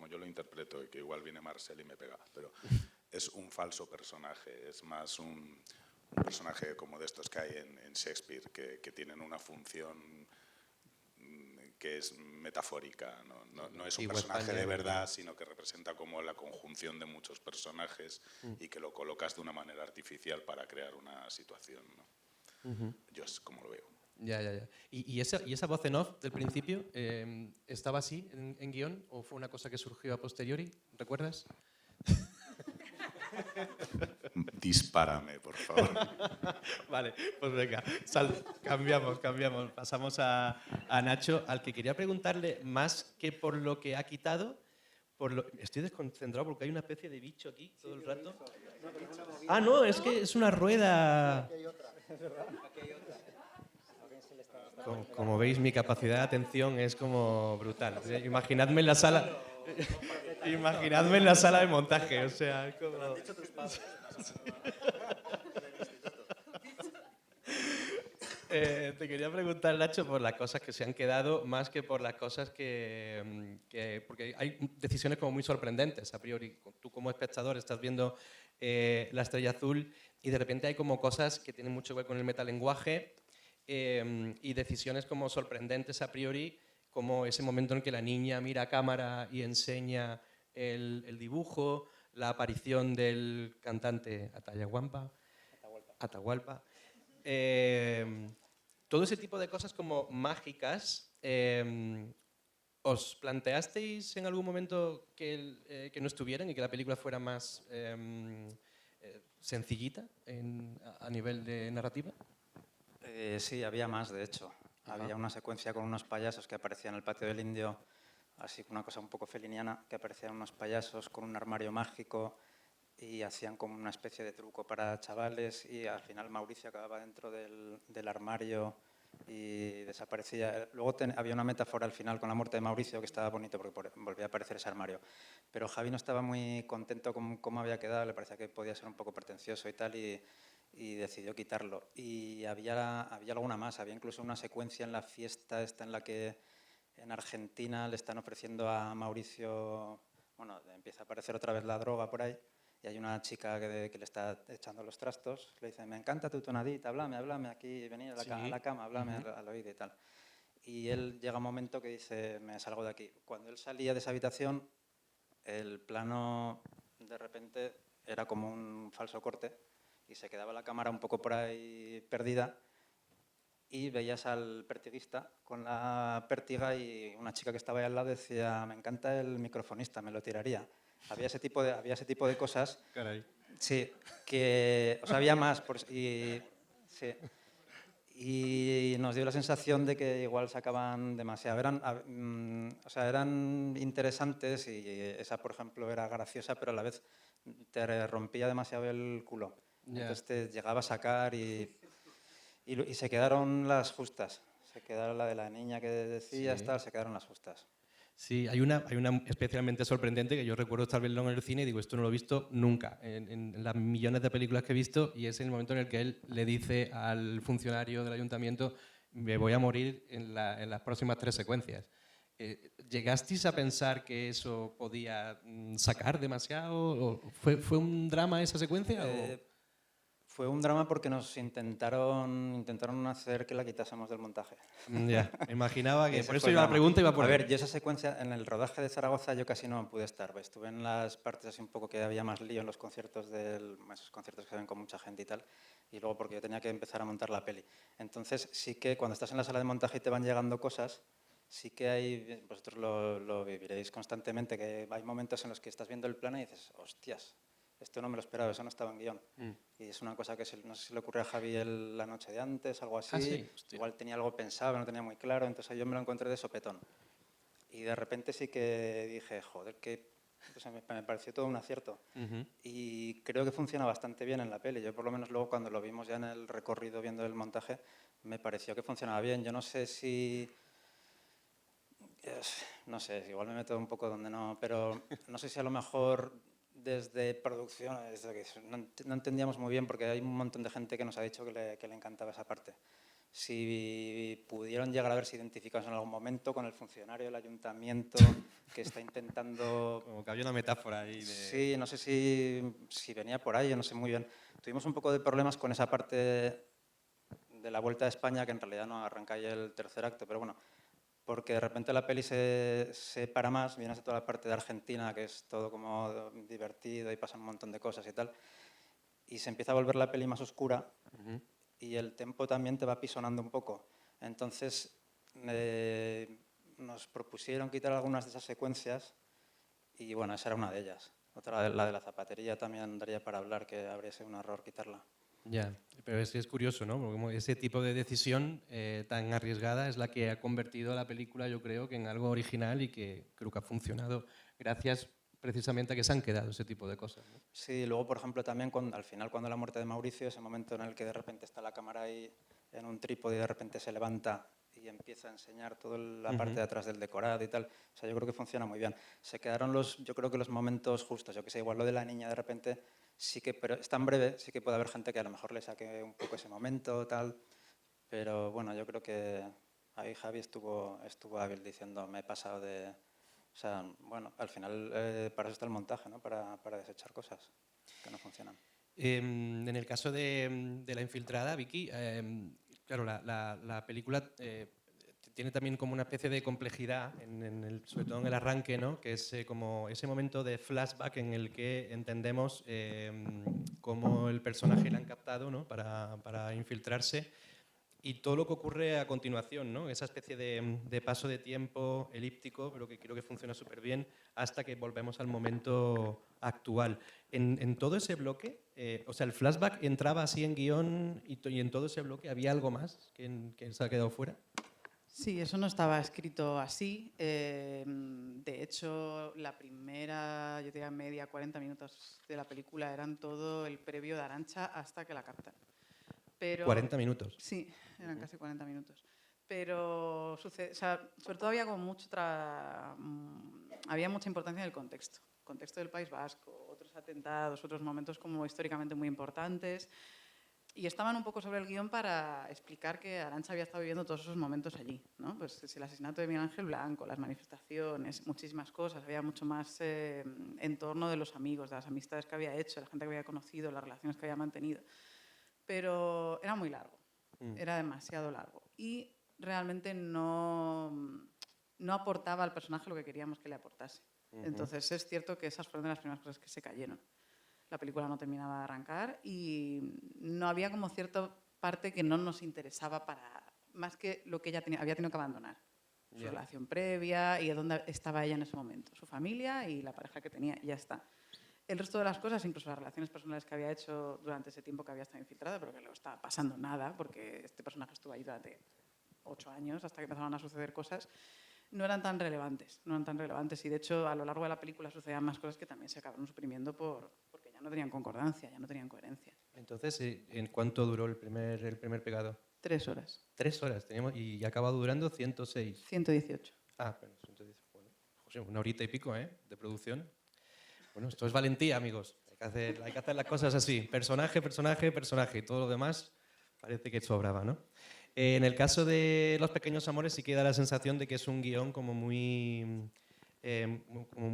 yo lo interpreto, y que igual viene Marcel y me pega, pero es un falso personaje, es más un personaje como de estos que hay en Shakespeare, que tienen una función que es metafórica, no es un personaje de verdad, sino que representa como la conjunción de muchos personajes y que lo colocas de una manera artificial para crear una situación, ¿no? Yo es como lo veo. Ya. ¿Y esa voz en off del principio estaba así en guión o fue una cosa que surgió a posteriori? ¿Recuerdas? Dispárame, por favor. Vale, pues venga, cambiamos. Pasamos a Nacho, al que quería preguntarle más que por lo que ha quitado. Estoy desconcentrado porque hay una especie de bicho aquí todo el rato. Ah, no, es que es una rueda. Como veis, mi capacidad de atención es como brutal. Imaginadme en la sala. Imaginadme en la sala de montaje, o sea, es como... Te quería preguntar, Nacho, por las cosas que se han quedado más que por las cosas porque hay decisiones como muy sorprendentes a priori. Tú como espectador estás viendo La Estrella Azul y de repente hay como cosas que tienen mucho que ver con el metalenguaje y decisiones como sorprendentes a priori, como ese momento en que la niña mira a cámara y enseña el dibujo, la aparición del cantante Atahualpa. Todo ese tipo de cosas como mágicas, ¿os planteasteis en algún momento que no estuvieran y que la película fuera más sencillita a nivel de narrativa? Sí, había más, de hecho. Había una secuencia con unos payasos que aparecían en el patio del Indio, así una cosa un poco feliniana, que aparecían unos payasos con un armario mágico y hacían como una especie de truco para chavales y al final Mauricio acababa dentro del armario y desaparecía. Luego había una metáfora al final con la muerte de Mauricio que estaba bonito porque volvía a aparecer ese armario. Pero Javi no estaba muy contento con cómo había quedado, le parecía que podía ser un poco pretencioso y tal y decidió quitarlo. Y había alguna más, había incluso una secuencia en la fiesta esta en la que en Argentina le están ofreciendo a Mauricio, bueno, empieza a aparecer otra vez la droga por ahí y hay una chica que le está echando los trastos, le dice, me encanta tu tonadita, háblame aquí, vení a la cama, háblame al oído y tal. Y él llega un momento que dice, me salgo de aquí. Cuando él salía de esa habitación, el plano de repente era como un falso corte y se quedaba la cámara un poco por ahí perdida y veías al pertiguista con la pértiga y una chica que estaba ahí al lado decía, me encanta el microfonista, me lo tiraría. Había ese tipo de cosas. Caray. Sí, que o sea, había más. Sí, y nos dio la sensación de que igual sacaban demasiado. O sea, eran interesantes y esa, por ejemplo, era graciosa, pero a la vez te rompía demasiado el culo. Ya. Entonces te llegaba a sacar y se quedaron las justas. Se quedaron la de la niña que decías, Sí. tal, se quedaron las justas. Sí, hay una especialmente sorprendente que yo recuerdo estar viendo en el cine y digo, esto no lo he visto nunca en las millones de películas que he visto, y es el momento en el que él le dice al funcionario del ayuntamiento, me voy a morir en las próximas 3 secuencias. ¿Llegasteis a pensar que eso podía sacar demasiado? ¿O ¿Fue un drama esa secuencia? Fue un drama porque nos intentaron hacer que la quitásemos del montaje. Ya, me imaginaba que Ese por eso fue el iba la drama. pregunta, iba por A ahí. ver, yo esa secuencia, en el rodaje de Zaragoza yo casi no pude estar. Estuve en las partes así un poco que había más lío en los conciertos, esos conciertos que se ven con mucha gente y tal, y luego porque yo tenía que empezar a montar la peli. Entonces sí que cuando estás en la sala de montaje y te van llegando cosas, sí que hay, vosotros lo viviréis constantemente, que hay momentos en los que estás viendo el plano y dices, hostias, esto no me lo esperaba, eso no estaba en guión. Y es una cosa que no sé si le ocurrió a Javi la noche de antes, algo así. Ah, sí, hostia. Igual tenía algo pensado, no tenía muy claro, entonces yo me lo encontré de sopetón. Y de repente sí que dije, joder, que me pareció todo un acierto. Ujú. Y creo que funciona bastante bien en la peli. Yo por lo menos luego cuando lo vimos ya en el recorrido viendo el montaje, me pareció que funcionaba bien. Yo no sé si... No sé, igual me meto un poco donde no, pero no sé si a lo mejor desde producción no entendíamos muy bien, porque hay un montón de gente que nos ha dicho que le encantaba esa parte. Si pudieron llegar a verse identificados en algún momento con el funcionario del ayuntamiento que está intentando... Como que había una metáfora ahí de... Sí, no sé si venía por ahí, yo no sé muy bien. Tuvimos un poco de problemas con esa parte de la Vuelta a España, que en realidad no arranca ya el tercer acto, pero bueno, porque de repente la peli se para más, vienes de toda la parte de Argentina, que es todo como divertido y pasan un montón de cosas y tal, y se empieza a volver la peli más oscura. Ujú. Y el tempo también te va pisonando un poco. Entonces nos propusieron quitar algunas de esas secuencias y bueno, esa era una de ellas. Otra, la de la zapatería, también daría para hablar, que habría sido un error quitarla. Ya, pero es curioso, ¿no? Porque como ese tipo de decisión tan arriesgada es la que ha convertido a la película, yo creo, que en algo original y que creo que ha funcionado gracias precisamente a que se han quedado ese tipo de cosas, ¿no? Sí, luego, por ejemplo, también al final, cuando la muerte de Mauricio, ese momento en el que de repente está la cámara ahí en un trípode y de repente se levanta y empieza a enseñar toda la parte de atrás del decorado y tal. O sea, yo creo que funciona muy bien. Se quedaron yo creo que los momentos justos. Yo que sé, igual lo de la niña de repente, sí que, pero es tan breve, sí que puede haber gente que a lo mejor le saque un poco ese momento, tal. Pero bueno, yo creo que ahí Javi estuvo hábil diciendo, me he pasado de... O sea, bueno, al final para eso está el montaje, ¿no? Para desechar cosas que no funcionan. En el caso de La Infiltrada, Vicky, claro, la película tiene también como una especie de complejidad, sobre todo en el arranque, ¿no? Que es como ese momento de flashback en el que entendemos cómo el personaje le han captado, ¿no? para infiltrarse, y todo lo que ocurre a continuación, ¿no? Esa especie de paso de tiempo elíptico, pero que creo que funciona súper bien, hasta que volvemos al momento actual. En todo ese bloque, o sea, el flashback entraba así en guión y en todo ese bloque había algo más que se ha quedado fuera. Sí, eso no estaba escrito así. De hecho, la primera, yo diría media, 40 minutos de la película eran todo el previo de Arantxa hasta que la captan. Pero, 40 minutos. Sí, eran casi 40 minutos. Pero o sea, sobre todo había como había mucha importancia en el contexto del País Vasco, otros atentados, otros momentos como históricamente muy importantes. Y estaban un poco sobre el guión para explicar que Arantxa había estado viviendo todos esos momentos allí, ¿no? Pues el asesinato de Miguel Ángel Blanco, las manifestaciones, muchísimas cosas. Había mucho más en torno de los amigos, de las amistades que había hecho, la gente que había conocido, las relaciones que había mantenido. Pero era muy largo, era demasiado largo. Y realmente no aportaba al personaje lo que queríamos que le aportase. Entonces es cierto que esas fueron de las primeras cosas que se cayeron. La película no terminaba de arrancar y no había como cierta parte que no nos interesaba para más que lo que ella había tenido que abandonar. Su relación previa y de dónde estaba ella en ese momento. Su familia y la pareja que tenía, y ya está. El resto de las cosas, incluso las relaciones personales que había hecho durante ese tiempo que había estado infiltrada, pero que no estaba pasando nada, porque este personaje estuvo ahí durante 8 años, hasta que empezaron a suceder cosas, no eran tan relevantes. Y de hecho, a lo largo de la película sucedían más cosas que también se acabaron suprimiendo porque ya no tenían concordancia, ya no tenían coherencia. Entonces, ¿en cuánto duró el primer pegado? 3 horas. 3 horas teníamos y ha acabado durando 106. 118. Ah, bueno, 110. Bueno, José, 1 horita y pico, ¿eh? De producción. Bueno, esto es valentía, amigos. Hay que hacer las cosas así. Personaje, personaje, personaje. Y todo lo demás parece que sobraba, ¿no? En el caso de Los Pequeños Amores sí que da la sensación de que es un guión como muy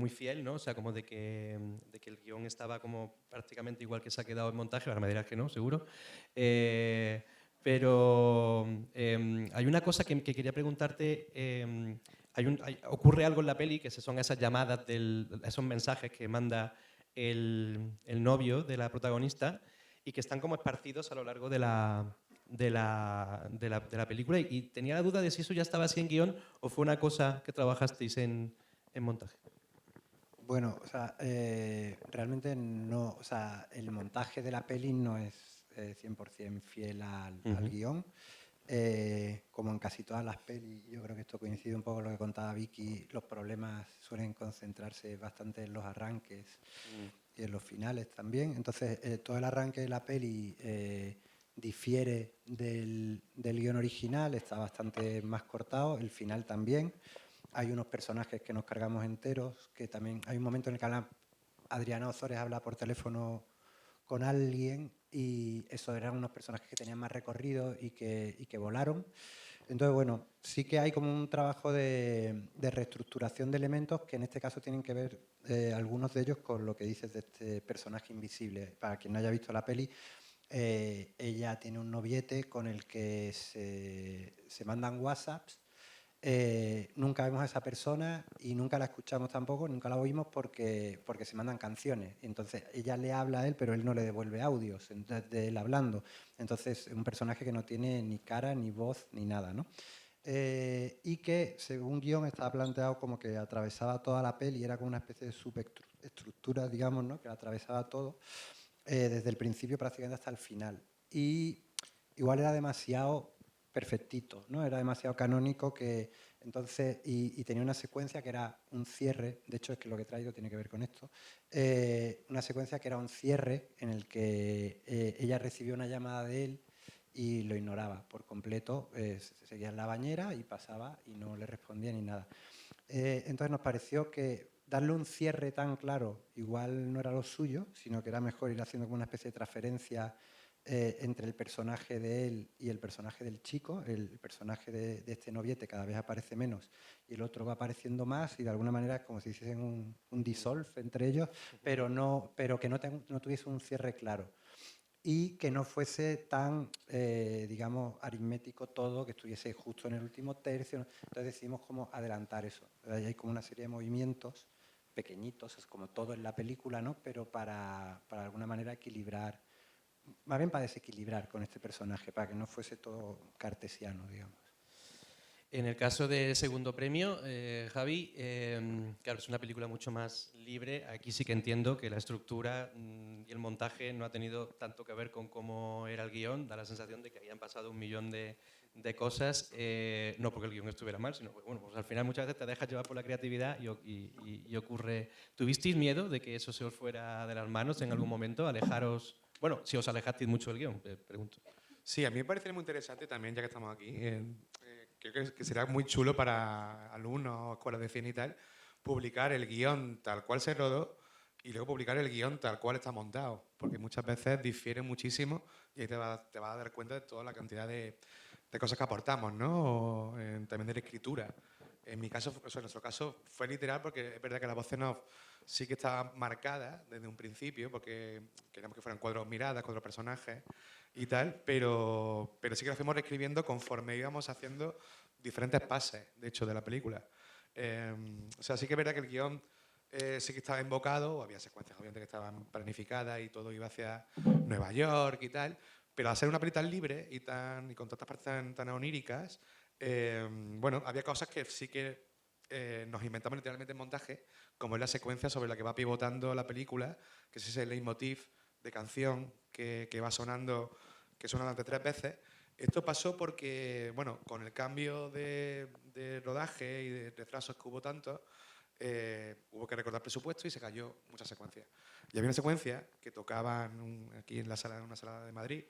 fiel, ¿no? O sea, como de que el guión estaba como prácticamente igual que se ha quedado en montaje. Ahora me dirás que no, seguro. Pero hay una cosa que quería preguntarte. Ocurre algo en la peli, que son esas llamadas, esos mensajes que manda el novio de la protagonista y que están como esparcidos a lo largo de la película. Y tenía la duda de si eso ya estaba así en guión o fue una cosa que trabajasteis en montaje. Bueno, o sea, realmente no, o sea, el montaje de la peli no es 100% fiel al guión. Como en casi todas las pelis, yo creo que esto coincide un poco con lo que contaba Vicky, los problemas suelen concentrarse bastante en los arranques y en los finales también. Entonces, todo el arranque de la peli difiere del guión original, está bastante más cortado, el final también. Hay unos personajes que nos cargamos enteros, que también hay un momento en el que Adriana Ozores habla por teléfono con alguien y esos eran unos personajes que tenían más recorrido y que volaron. Entonces, bueno, sí que hay como un trabajo de reestructuración de elementos que en este caso tienen que ver algunos de ellos con lo que dices de este personaje invisible. Para quien no haya visto la peli, ella tiene un noviete con el que se mandan WhatsApps. Nunca vemos a esa persona y nunca la escuchamos tampoco, nunca la oímos porque se mandan canciones. Entonces ella le habla a él, pero él no le devuelve audios de él hablando. Entonces es un personaje que no tiene ni cara, ni voz, ni nada, ¿no? Y que según guión estaba planteado como que atravesaba toda la peli, era como una especie de subestructura, digamos, ¿no? Que atravesaba todo desde el principio prácticamente hasta el final. Y igual era demasiado perfectito, ¿no? Era demasiado canónico que entonces y tenía una secuencia que era un cierre, de hecho es que lo que he traído tiene que ver con esto, una secuencia que era un cierre en el que ella recibió una llamada de él y lo ignoraba por completo, seguía en la bañera y pasaba y no le respondía ni nada. Entonces nos pareció que darle un cierre tan claro igual no era lo suyo, sino que era mejor ir haciendo como una especie de transferencia entre el personaje de él y el personaje del chico. El personaje de este noviete cada vez aparece menos y el otro va apareciendo más y de alguna manera es como si hiciesen un dissolve entre ellos, pero que no tuviese un cierre claro y que no fuese tan, digamos, aritmético todo, que estuviese justo en el último tercio. Entonces decidimos como adelantar eso. Hay como una serie de movimientos pequeñitos, es como todo en la película, ¿no? Pero para de alguna manera equilibrar, más bien para desequilibrar con este personaje, para que no fuese todo cartesiano, digamos. En el caso del segundo premio, Javi, claro, es una película mucho más libre. Aquí sí que entiendo que la estructura y el montaje no ha tenido tanto que ver con cómo era el guión. Da la sensación de que habían pasado 1 millón de cosas, no porque el guión estuviera mal, sino que bueno, pues al final muchas veces te dejas llevar por la creatividad y ocurre. ¿Tuvisteis miedo de que eso se os fuera de las manos en algún momento? Alejaros. Bueno, si os alejasteis mucho del guión, pregunto. Sí, a mí me parece muy interesante también, ya que estamos aquí. Creo que será muy chulo para alumnos, escuelas de cine y tal, publicar el guión tal cual se rodó y luego publicar el guión tal cual está montado, porque muchas veces difiere muchísimo y ahí te vas a dar cuenta de toda la cantidad de cosas que aportamos, ¿no? También de la escritura. En mi caso, en nuestro caso, fue literal porque es verdad que la voz en off sí que estaba marcada desde un principio, porque queríamos que fueran 4 miradas, 4 personajes y tal, pero sí que lo fuimos reescribiendo conforme íbamos haciendo diferentes pases, de hecho, de la película. O sea, sí que es verdad que el guión sí que estaba invocado, había secuencias obviamente que estaban planificadas y todo iba hacia Nueva York y tal, Pero al ser una peli tan libre y con tantas partes tan oníricas, bueno, había cosas que sí que nos inventamos literalmente en montaje, como es la secuencia sobre la que va pivotando la película, que es ese leitmotiv de canción que va sonando, que suena durante 3 veces. Esto pasó porque, bueno, con el cambio de rodaje y de retrasos que hubo tanto, hubo que recortar presupuesto y se cayó muchas secuencias. Y había una secuencia que tocaban aquí en una sala de Madrid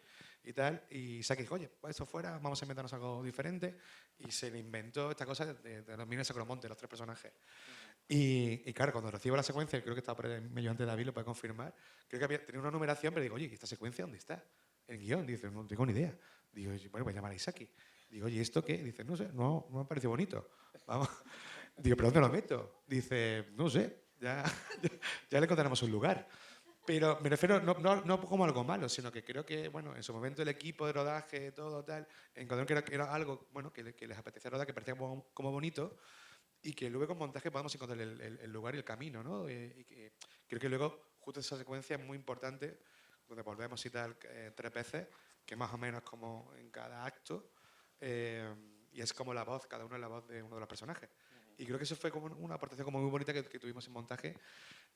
y tal, y Saki dijo, oye, pues esto fuera, vamos a inventarnos algo diferente, y se le inventó esta cosa de los Minions Sacromonte, los 3 personajes. Y claro, cuando recibo la secuencia, creo que estaba por ahí medio antes de David, lo puede confirmar, creo que tenía una numeración, pero digo, oye, ¿y esta secuencia dónde está? El guión, dice, no tengo ni idea. Digo, bueno, voy a llamar a Isaki. Digo, oye, ¿esto qué? Dice, no sé, no me parece bonito. Vamos. Digo, ¿pero dónde lo meto? Dice, no sé, ya le encontraremos un lugar. Pero me refiero no como algo malo, sino que creo que, bueno, en su momento el equipo de rodaje, todo tal, encontraron que era algo, bueno, que les apetecía rodar, que parecía como bonito, y que luego con montaje podamos encontrar el lugar y el camino, ¿no? Y que creo que luego, justo esa secuencia es muy importante, donde volvemos y tal 3 veces, que más o menos como en cada acto, y es como la voz, cada uno es la voz de uno de los personajes. Y creo que eso fue como una aportación como muy bonita que tuvimos en montaje.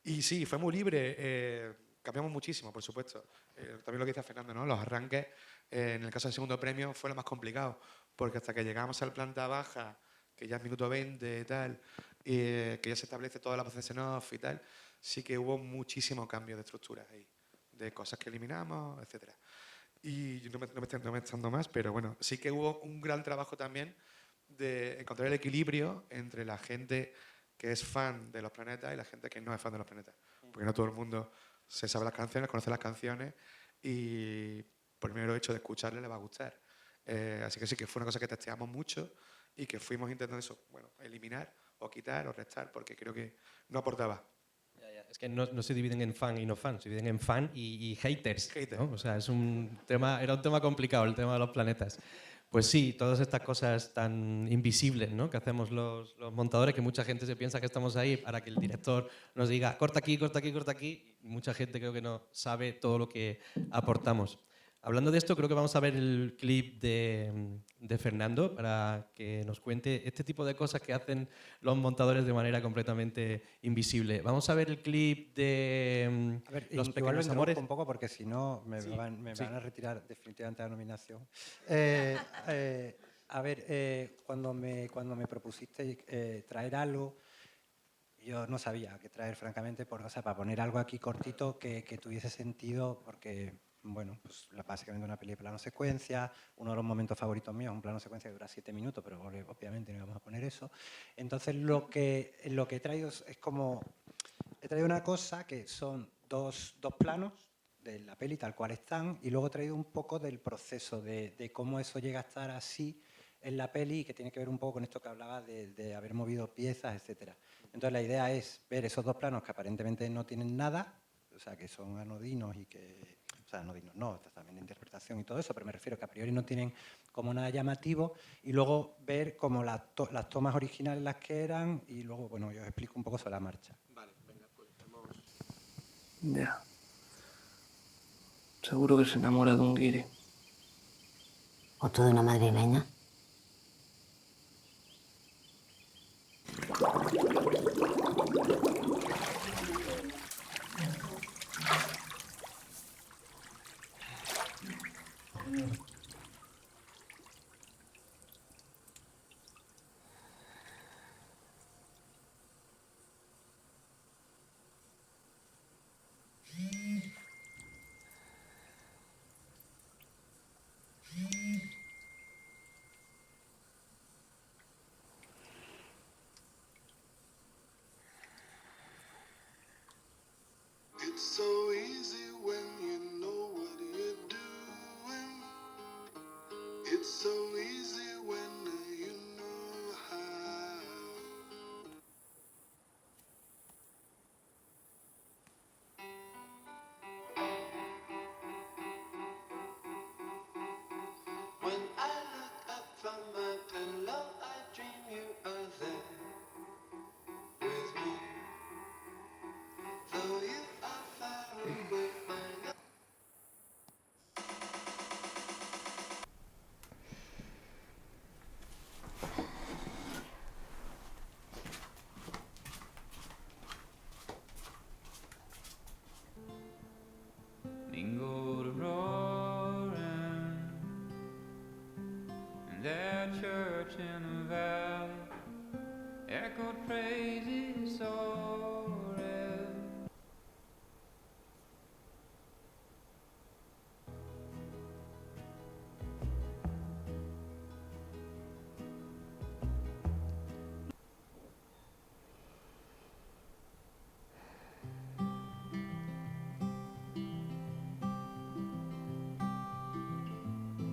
Y sí, fue muy libre, cambiamos muchísimo, por supuesto. También lo que dice Fernando, ¿no? Los arranques, en el caso del segundo premio, fue lo más complicado, porque hasta que llegamos al planta baja, que ya es minuto 20 y tal, que ya se establece toda la voz en off y tal, sí que hubo muchísimo cambio de estructuras ahí, de cosas que eliminamos, etcétera. Y no me extendo más, pero bueno, sí que hubo un gran trabajo también de encontrar el equilibrio entre la gente que es fan de Los Planetas y la gente que no es fan de Los Planetas. Porque no todo el mundo se sabe las canciones, conoce las canciones y por el mero hecho de escucharle le va a gustar. Así que sí que fue una cosa que testeamos mucho y que fuimos intentando eso, bueno, eliminar o quitar o restar porque creo que no aportaba. Es que no se dividen en fan y no fan, se dividen en fan y haters. ¿No? O sea, era un tema complicado el tema de Los Planetas. Pues sí, todas estas cosas tan invisibles, ¿no? Que hacemos los montadores, que mucha gente se piensa que estamos ahí para que el director nos diga corta aquí, corta aquí, corta aquí. Y mucha gente creo que no sabe todo lo que aportamos. Hablando de esto, creo que vamos a ver el clip de Fernando para que nos cuente este tipo de cosas que hacen los montadores de manera completamente invisible. Vamos a ver el clip de Los Pequeños Amores. Un poco porque si no me van a retirar definitivamente la nominación. Cuando me propusiste traer algo, yo no sabía qué traer, francamente, para poner algo aquí cortito que tuviese sentido, porque... Bueno, pues básicamente una peli de plano secuencia, uno de los momentos favoritos míos, un plano secuencia que dura 7 minutos, pero obviamente no vamos a poner eso. Entonces lo que he traído es como... He traído una cosa que son dos planos de la peli tal cual están, y luego he traído un poco del proceso de cómo eso llega a estar así en la peli, que tiene que ver un poco con esto que hablaba de haber movido piezas, etcétera. Entonces la idea es ver esos 2 planos que aparentemente no tienen nada, o sea, que son anodinos y que... O sea, no, también de interpretación y todo eso, pero me refiero que a priori no tienen como nada llamativo, y luego ver como las tomas originales las que eran, y luego, bueno, yo os explico un poco sobre la marcha. Vale, venga, pues vamos. Ya. Seguro que se enamora de un guiri. ¿O tú de una madrileña? It's so easy when you know what you're doing. It's so easy when you know how. When I look up from my pillow, I dream you are there with me. Though you are far away, I know. a church in a valley echoed praises so red.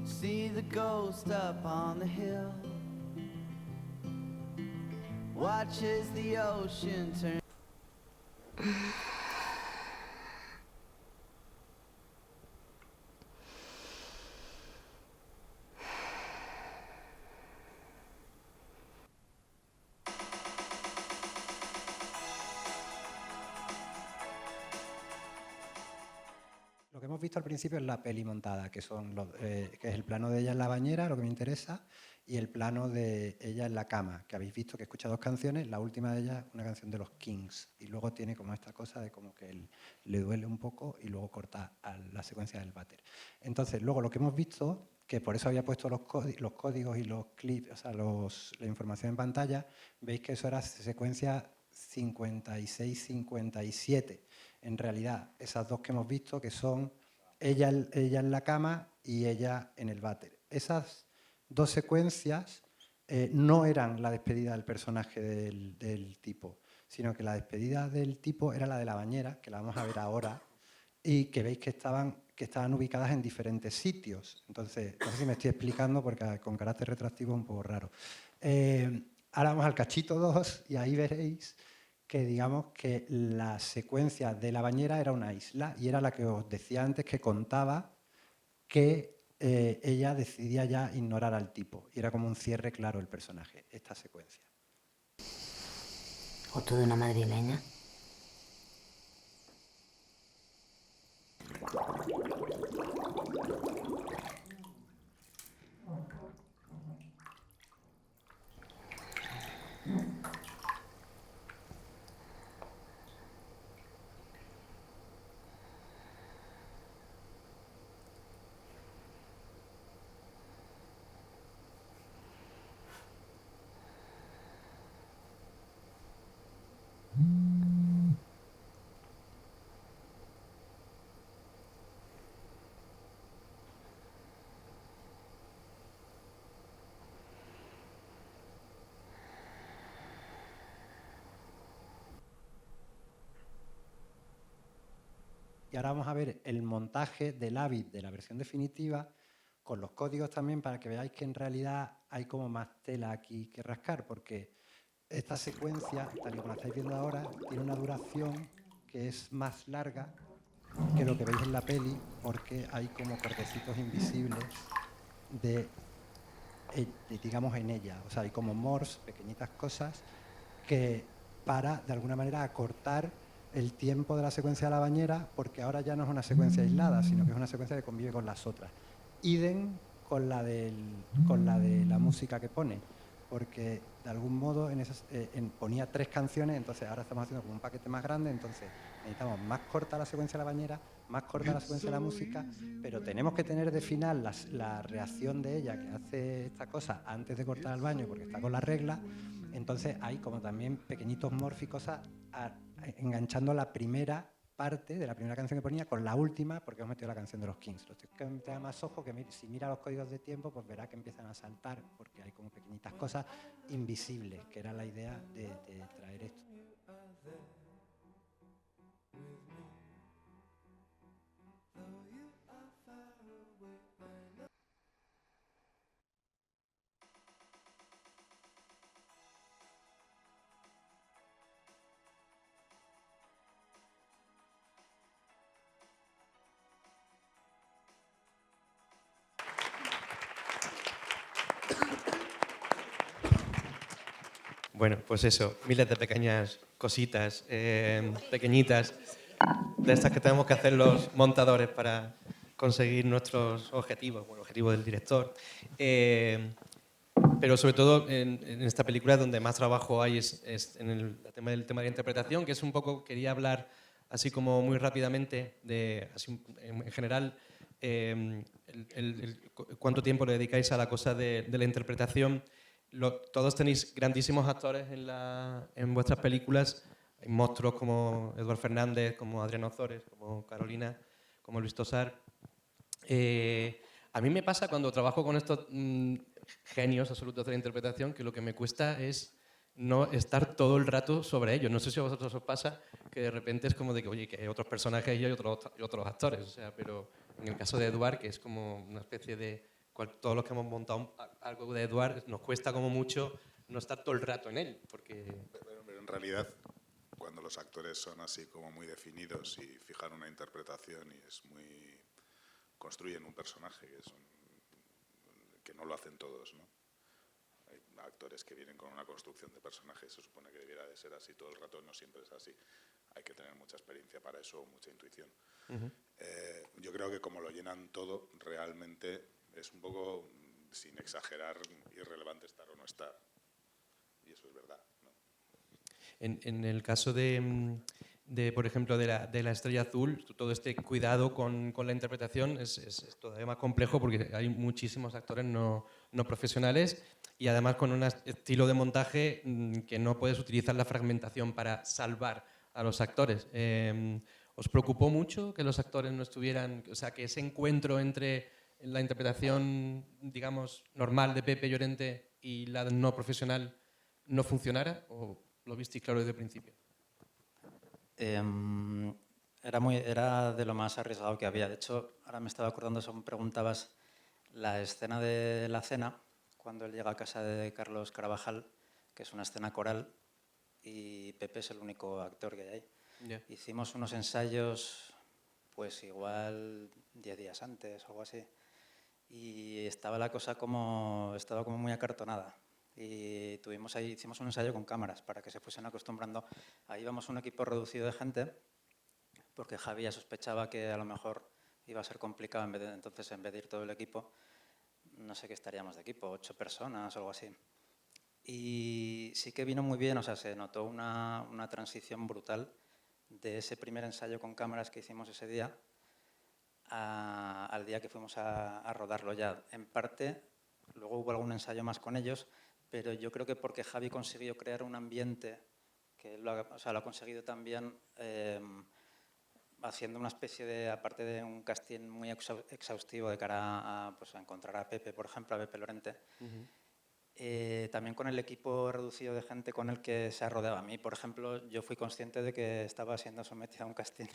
See the ghost up on the hill, watch as the ocean turn. Lo que hemos visto al principio es la peli montada, que es el plano de ella en la bañera, lo que me interesa, y el plano de ella en la cama, que habéis visto que escucha dos canciones, la última de ellas una canción de los Kings, y luego tiene como esta cosa de como que él le duele un poco y luego corta a la secuencia del váter. Entonces, luego lo que hemos visto, que por eso había puesto los códigos y los clips, o sea, la información en pantalla, veis que eso era secuencia 56-57. En realidad, esas dos que hemos visto, que son ella en la cama y ella en el váter. Esas dos secuencias no eran la despedida del personaje del tipo, sino que la despedida del tipo era la de la bañera, que la vamos a ver ahora, y que veis que estaban ubicadas en diferentes sitios. Entonces, no sé si me estoy explicando, porque con carácter retroactivo es un poco raro. Ahora vamos al cachito 2 y ahí veréis que digamos que la secuencia de la bañera era una isla y era la que os decía antes, que contaba que ella decidía ya ignorar al tipo y era como un cierre claro el personaje, esta secuencia. ¿Foto de una madrileña? Y ahora vamos a ver el montaje del Avid de la versión definitiva, con los códigos también, para que veáis que en realidad hay como más tela aquí que rascar, porque esta secuencia, tal y como la estáis viendo ahora, tiene una duración que es más larga que lo que veis en la peli, porque hay como cortecitos invisibles digamos, en ella. O sea, hay como morphs, pequeñitas cosas, que para, de alguna manera, acortar el tiempo de la secuencia de la bañera, porque ahora ya no es una secuencia aislada, sino que es una secuencia que convive con las otras. Idem con la de la música que pone, porque de algún modo ponía 3 canciones, entonces ahora estamos haciendo como un paquete más grande, entonces necesitamos más corta la secuencia de la bañera, más corta la secuencia de la música, pero tenemos que tener de final la reacción de ella que hace esta cosa antes de cortar el baño, porque está con la regla. Entonces hay como también pequeñitos morphs y cosas enganchando la primera parte de la primera canción que ponía con la última, porque hemos metido la canción de los Kings. Los que tenga más ojo, que si mira los códigos de tiempo, pues verá que empiezan a saltar, porque hay como pequeñitas cosas invisibles, que era la idea de traer esto. Bueno, pues eso, miles de pequeñas cositas, pequeñitas, de estas que tenemos que hacer los montadores para conseguir nuestros objetivos, bueno, el objetivo del director. Pero sobre todo en esta película donde más trabajo hay es en el tema de la interpretación, que es un poco, quería hablar así como muy rápidamente, en general, cuánto tiempo le dedicáis a la cosa de la interpretación. Todos tenéis grandísimos actores en vuestras películas. Hay monstruos como Eduard Fernández, como Adrián Ozores, como Carolina, como Luis Tosar. A mí me pasa cuando trabajo con estos genios absolutos de la interpretación que lo que me cuesta es no estar todo el rato sobre ellos. No sé si a vosotros os pasa que de repente es como de que, oye, que hay otros personajes y hay otros actores. O sea, pero en el caso de Eduard, que es como una especie de... Todos los que hemos montado algo de Eduard, nos cuesta como mucho no estar todo el rato en él. Porque... Pero en realidad, cuando los actores son así como muy definidos y fijan una interpretación y es muy... construyen un personaje que no lo hacen todos, ¿no? Hay actores que vienen con una construcción de personaje, se supone que debiera de ser así todo el rato, no siempre es así. Hay que tener mucha experiencia para eso, mucha intuición. Yo creo que como lo llenan todo, realmente es un poco, sin exagerar, irrelevante estar o no estar. Y eso es verdad, ¿no? En el caso por ejemplo, de la Estrella Azul, todo este cuidado con la interpretación es todavía más complejo porque hay muchísimos actores no profesionales y además con un estilo de montaje que no puedes utilizar la fragmentación para salvar a los actores. ¿Os preocupó mucho que los actores no estuvieran, o sea, que ese encuentro entre la interpretación, digamos, normal de Pepe Llorente y la no profesional no funcionara o lo visteis claro desde el principio? Era de lo más arriesgado que había. De hecho, ahora me estaba acordando, según preguntabas, la escena de la cena, cuando él llega a casa de Carlos Carabajal, que es una escena coral, y Pepe es el único actor que hay ahí. Yeah. Hicimos unos ensayos, pues igual 10 días antes o algo así, y estaba la cosa como muy acartonada. Y hicimos un ensayo con cámaras para que se fuesen acostumbrando. Ahí íbamos un equipo reducido de gente, porque Javi ya sospechaba que a lo mejor iba a ser complicado, entonces en vez de ir todo el equipo, no sé qué estaríamos de equipo, 8 personas o algo así. Y sí que vino muy bien, o sea, se notó una transición brutal de ese primer ensayo con cámaras que hicimos ese día al día que fuimos a rodarlo ya. En parte, luego hubo algún ensayo más con ellos, pero yo creo que porque Javi consiguió crear un ambiente, que lo ha conseguido también haciendo una especie de, aparte de un casting muy exhaustivo de cara a encontrar a Pepe, por ejemplo, a Pepe Llorente, también con el equipo reducido de gente con el que se ha rodeado. A mí, por ejemplo, yo fui consciente de que estaba siendo sometida a un casting.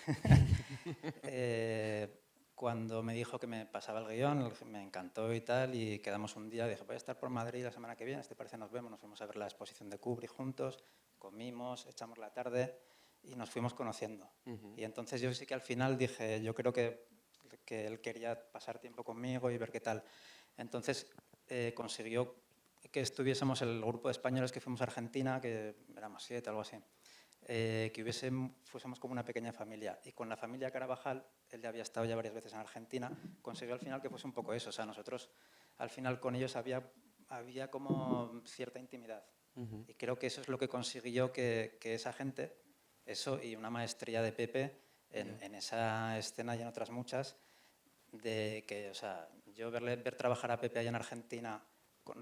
Cuando me dijo que me pasaba el guión, me encantó y tal, y quedamos un día, dije, voy a estar por Madrid la semana que viene, si te parece nos vemos, nos fuimos a ver la exposición de Kubrick juntos, comimos, echamos la tarde y nos fuimos conociendo. Y entonces yo sí que al final dije, yo creo que él quería pasar tiempo conmigo y ver qué tal. Entonces consiguió que estuviésemos el grupo de españoles que fuimos a Argentina, que éramos 7, algo así, que fuésemos como una pequeña familia. Y con la familia Carabajal, él ya había estado ya varias veces en Argentina, consiguió al final que fuese un poco eso. O sea, nosotros al final con ellos había como cierta intimidad. Y creo que eso es lo que consiguió que esa gente, eso y una maestría de Pepe en esa escena y en otras muchas, de que, o sea, yo ver trabajar a Pepe allá en Argentina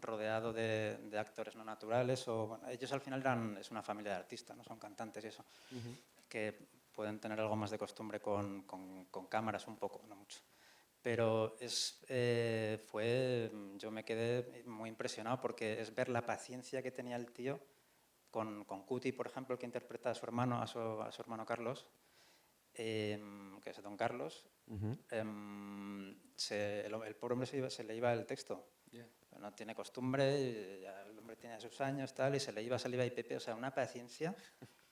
rodeado de actores no naturales, ellos al final es una familia de artistas, ¿no? Son cantantes y eso, que pueden tener algo más de costumbre con cámaras un poco, no mucho. Pero yo me quedé muy impresionado porque es ver la paciencia que tenía el tío con Cuti, por ejemplo, el que interpreta a su hermano, a su hermano Carlos, que es Don Carlos. El pobre hombre se le iba el texto. Yeah. No tiene costumbre, ya el hombre tiene sus años tal, y se le iba y Pepe, o sea, una paciencia,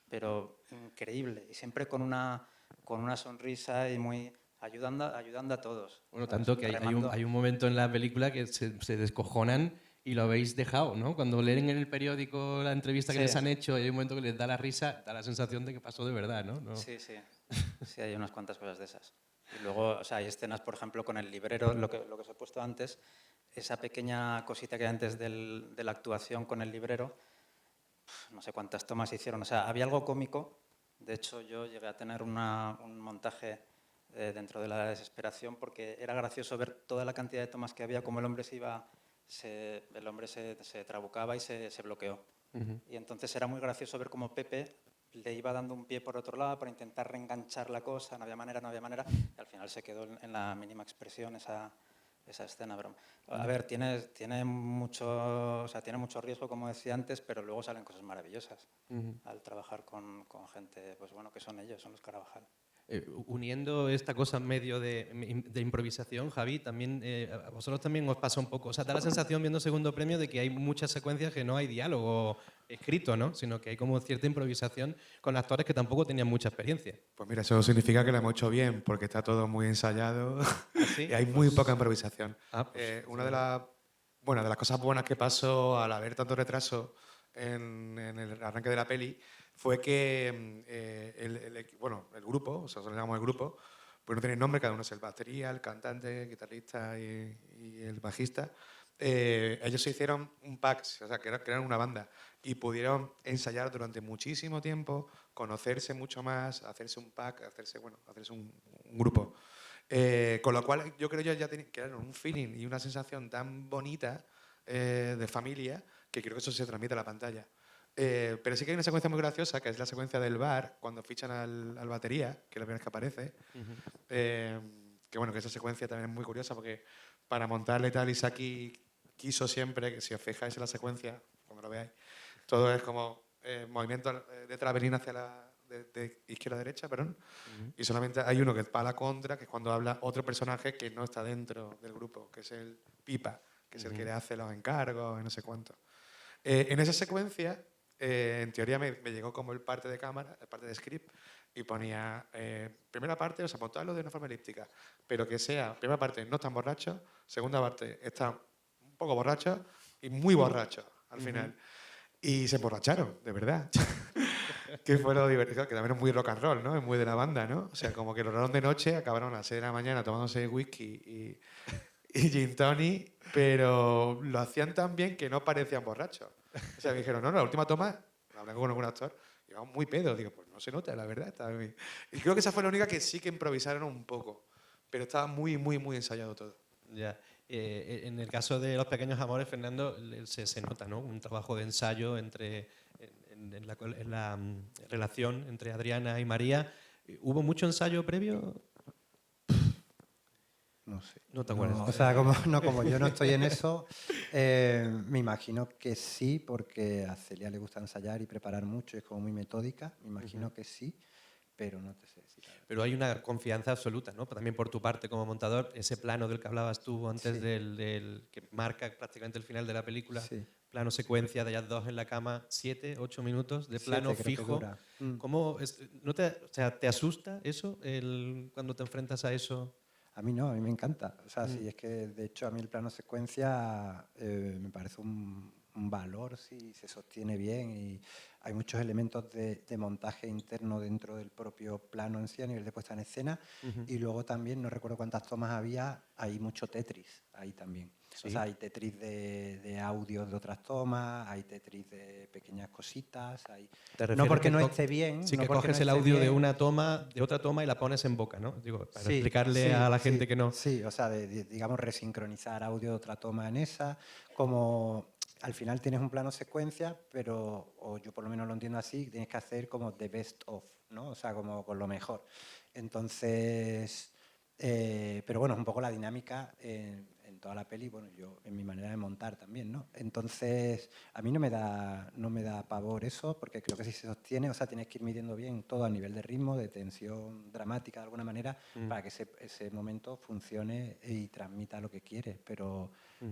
pero increíble, y siempre con una sonrisa y muy ayudando a todos. Bueno, tanto que hay un momento en la película que se descojonan y lo habéis dejado, ¿no? Cuando leen en el periódico la entrevista que les han hecho y hay un momento que les da la risa, da la sensación de que pasó de verdad, ¿no? Sí, hay unas cuantas cosas de esas. Y luego, o sea, hay escenas, por ejemplo, con el librero, lo que os he puesto antes, esa pequeña cosita que hay antes de la actuación con el librero, no sé cuántas tomas hicieron. O sea, había algo cómico. De hecho, yo llegué a tener un montaje dentro de la desesperación, porque era gracioso ver toda la cantidad de tomas que había, como el hombre se trabucaba y se bloqueó. Y entonces era muy gracioso ver cómo Pepe le iba dando un pie por otro lado para intentar reenganchar la cosa, no había manera, y al final se quedó en la mínima expresión esa escena. Pero, a ver, tiene mucho riesgo, como decía antes, pero luego salen cosas maravillosas al trabajar con gente, pues bueno, que son ellos, son los Carabajal. Uniendo esta cosa en medio de improvisación, Javi, también a vosotros también os pasa un poco, o sea, da la sensación viendo Segundo Premio de que hay muchas secuencias que no hay diálogo escrito, ¿no? Sino que hay como cierta improvisación con actores que tampoco tenían mucha experiencia. Pues mira, eso significa que lo hemos hecho bien, porque está todo muy ensayado ¿Sí? y hay muy poca improvisación. Una de las cosas buenas que pasó al haber tanto retraso en el arranque de la peli fue que el grupo, o sea, nosotros le llamamos el grupo, pues no tiene nombre, cada uno es el batería, el cantante, el guitarrista y el bajista. Ellos se hicieron un pack, o sea, crearon una banda y pudieron ensayar durante muchísimo tiempo, conocerse mucho más, hacerse un pack, hacerse un grupo. Con lo cual yo creo que ellos ya crearon un feeling y una sensación tan bonita de familia que creo que eso se transmite a la pantalla. Pero sí que hay una secuencia muy graciosa, que es la secuencia del bar, cuando fichan al batería, que es la primera vez que aparece. Que esa secuencia también es muy curiosa, porque para montarla y tal, Isaki quiso siempre, que si os fijáis en la secuencia, cuando lo veáis, todo es como movimiento de travelín hacia de izquierda a derecha, perdón. Y solamente hay uno que va a la contra, que es cuando habla otro personaje que no está dentro del grupo, que es el Pipa, que es el que le hace los encargos y no sé cuánto. En esa secuencia, en teoría me llegó como el parte de cámara, el parte de script, y ponía primera parte, o sea, montarlo de una forma elíptica, pero que sea, primera parte no tan borracho, segunda parte está un poco borracho y muy borracho al final. Y se emborracharon, de verdad. Que fue lo divertido, que también es muy rock and roll, ¿no? Es muy de la banda, ¿no? O sea, como que lo rodaron de noche, acabaron a las 6 de la mañana tomándose whisky y gin tonic, pero lo hacían tan bien que no parecían borrachos. O sea, me dijeron, no, la última toma, hablé con algún actor, íbamos muy pedos. Digo, pues no se nota, la verdad. Estaba muy... Y creo que esa fue la única que sí que improvisaron un poco, pero estaba muy, muy, muy ensayado todo. Ya. En el caso de Los Pequeños Amores, Fernando, se nota, ¿no? Un trabajo de ensayo en la relación entre Adriana y María. ¿Hubo mucho ensayo previo? No sé. No te acuerdas. O sea, como yo no estoy en eso, me imagino que sí, porque a Celia le gusta ensayar y preparar mucho, es como muy metódica. Me imagino que sí, pero no te sé decir. Pero hay una confianza absoluta, ¿no? También por tu parte como montador, ese plano del que hablabas tú antes, del que marca prácticamente el final de la película, plano secuencia de ellas dos en la cama, 7, 8 minutos de plano fijo. ¿Cómo ¿te asusta eso cuando te enfrentas a eso? A mí no, a mí me encanta. O sea, sí, es que de hecho a mí el plano secuencia me parece un valor si se sostiene bien, y hay muchos elementos de montaje interno dentro del propio plano en sí a nivel de puesta en escena. Y luego también, no recuerdo cuántas tomas había, hay mucho Tetris ahí también. Sí. O sea, hay Tetris de audios de otras tomas, hay Tetris de pequeñas cositas. No porque no esté bien. Sí, no que porque coges no el esté audio bien. de otra toma y la pones en boca, ¿no? Digo, para explicarle a la gente que no. Sí, o sea, digamos, resincronizar audio de otra toma en esa, como al final tienes un plano secuencia, pero, o yo por lo menos lo entiendo así, tienes que hacer como the best of, ¿no? O sea, como con lo mejor. Entonces, pero bueno, es un poco la dinámica en toda la peli, bueno, yo en mi manera de montar también, ¿no? Entonces, a mí no me da pavor eso, porque creo que si se sostiene, o sea, tienes que ir midiendo bien todo a nivel de ritmo, de tensión dramática de alguna manera, para que ese momento funcione y transmita lo que quieres. Pero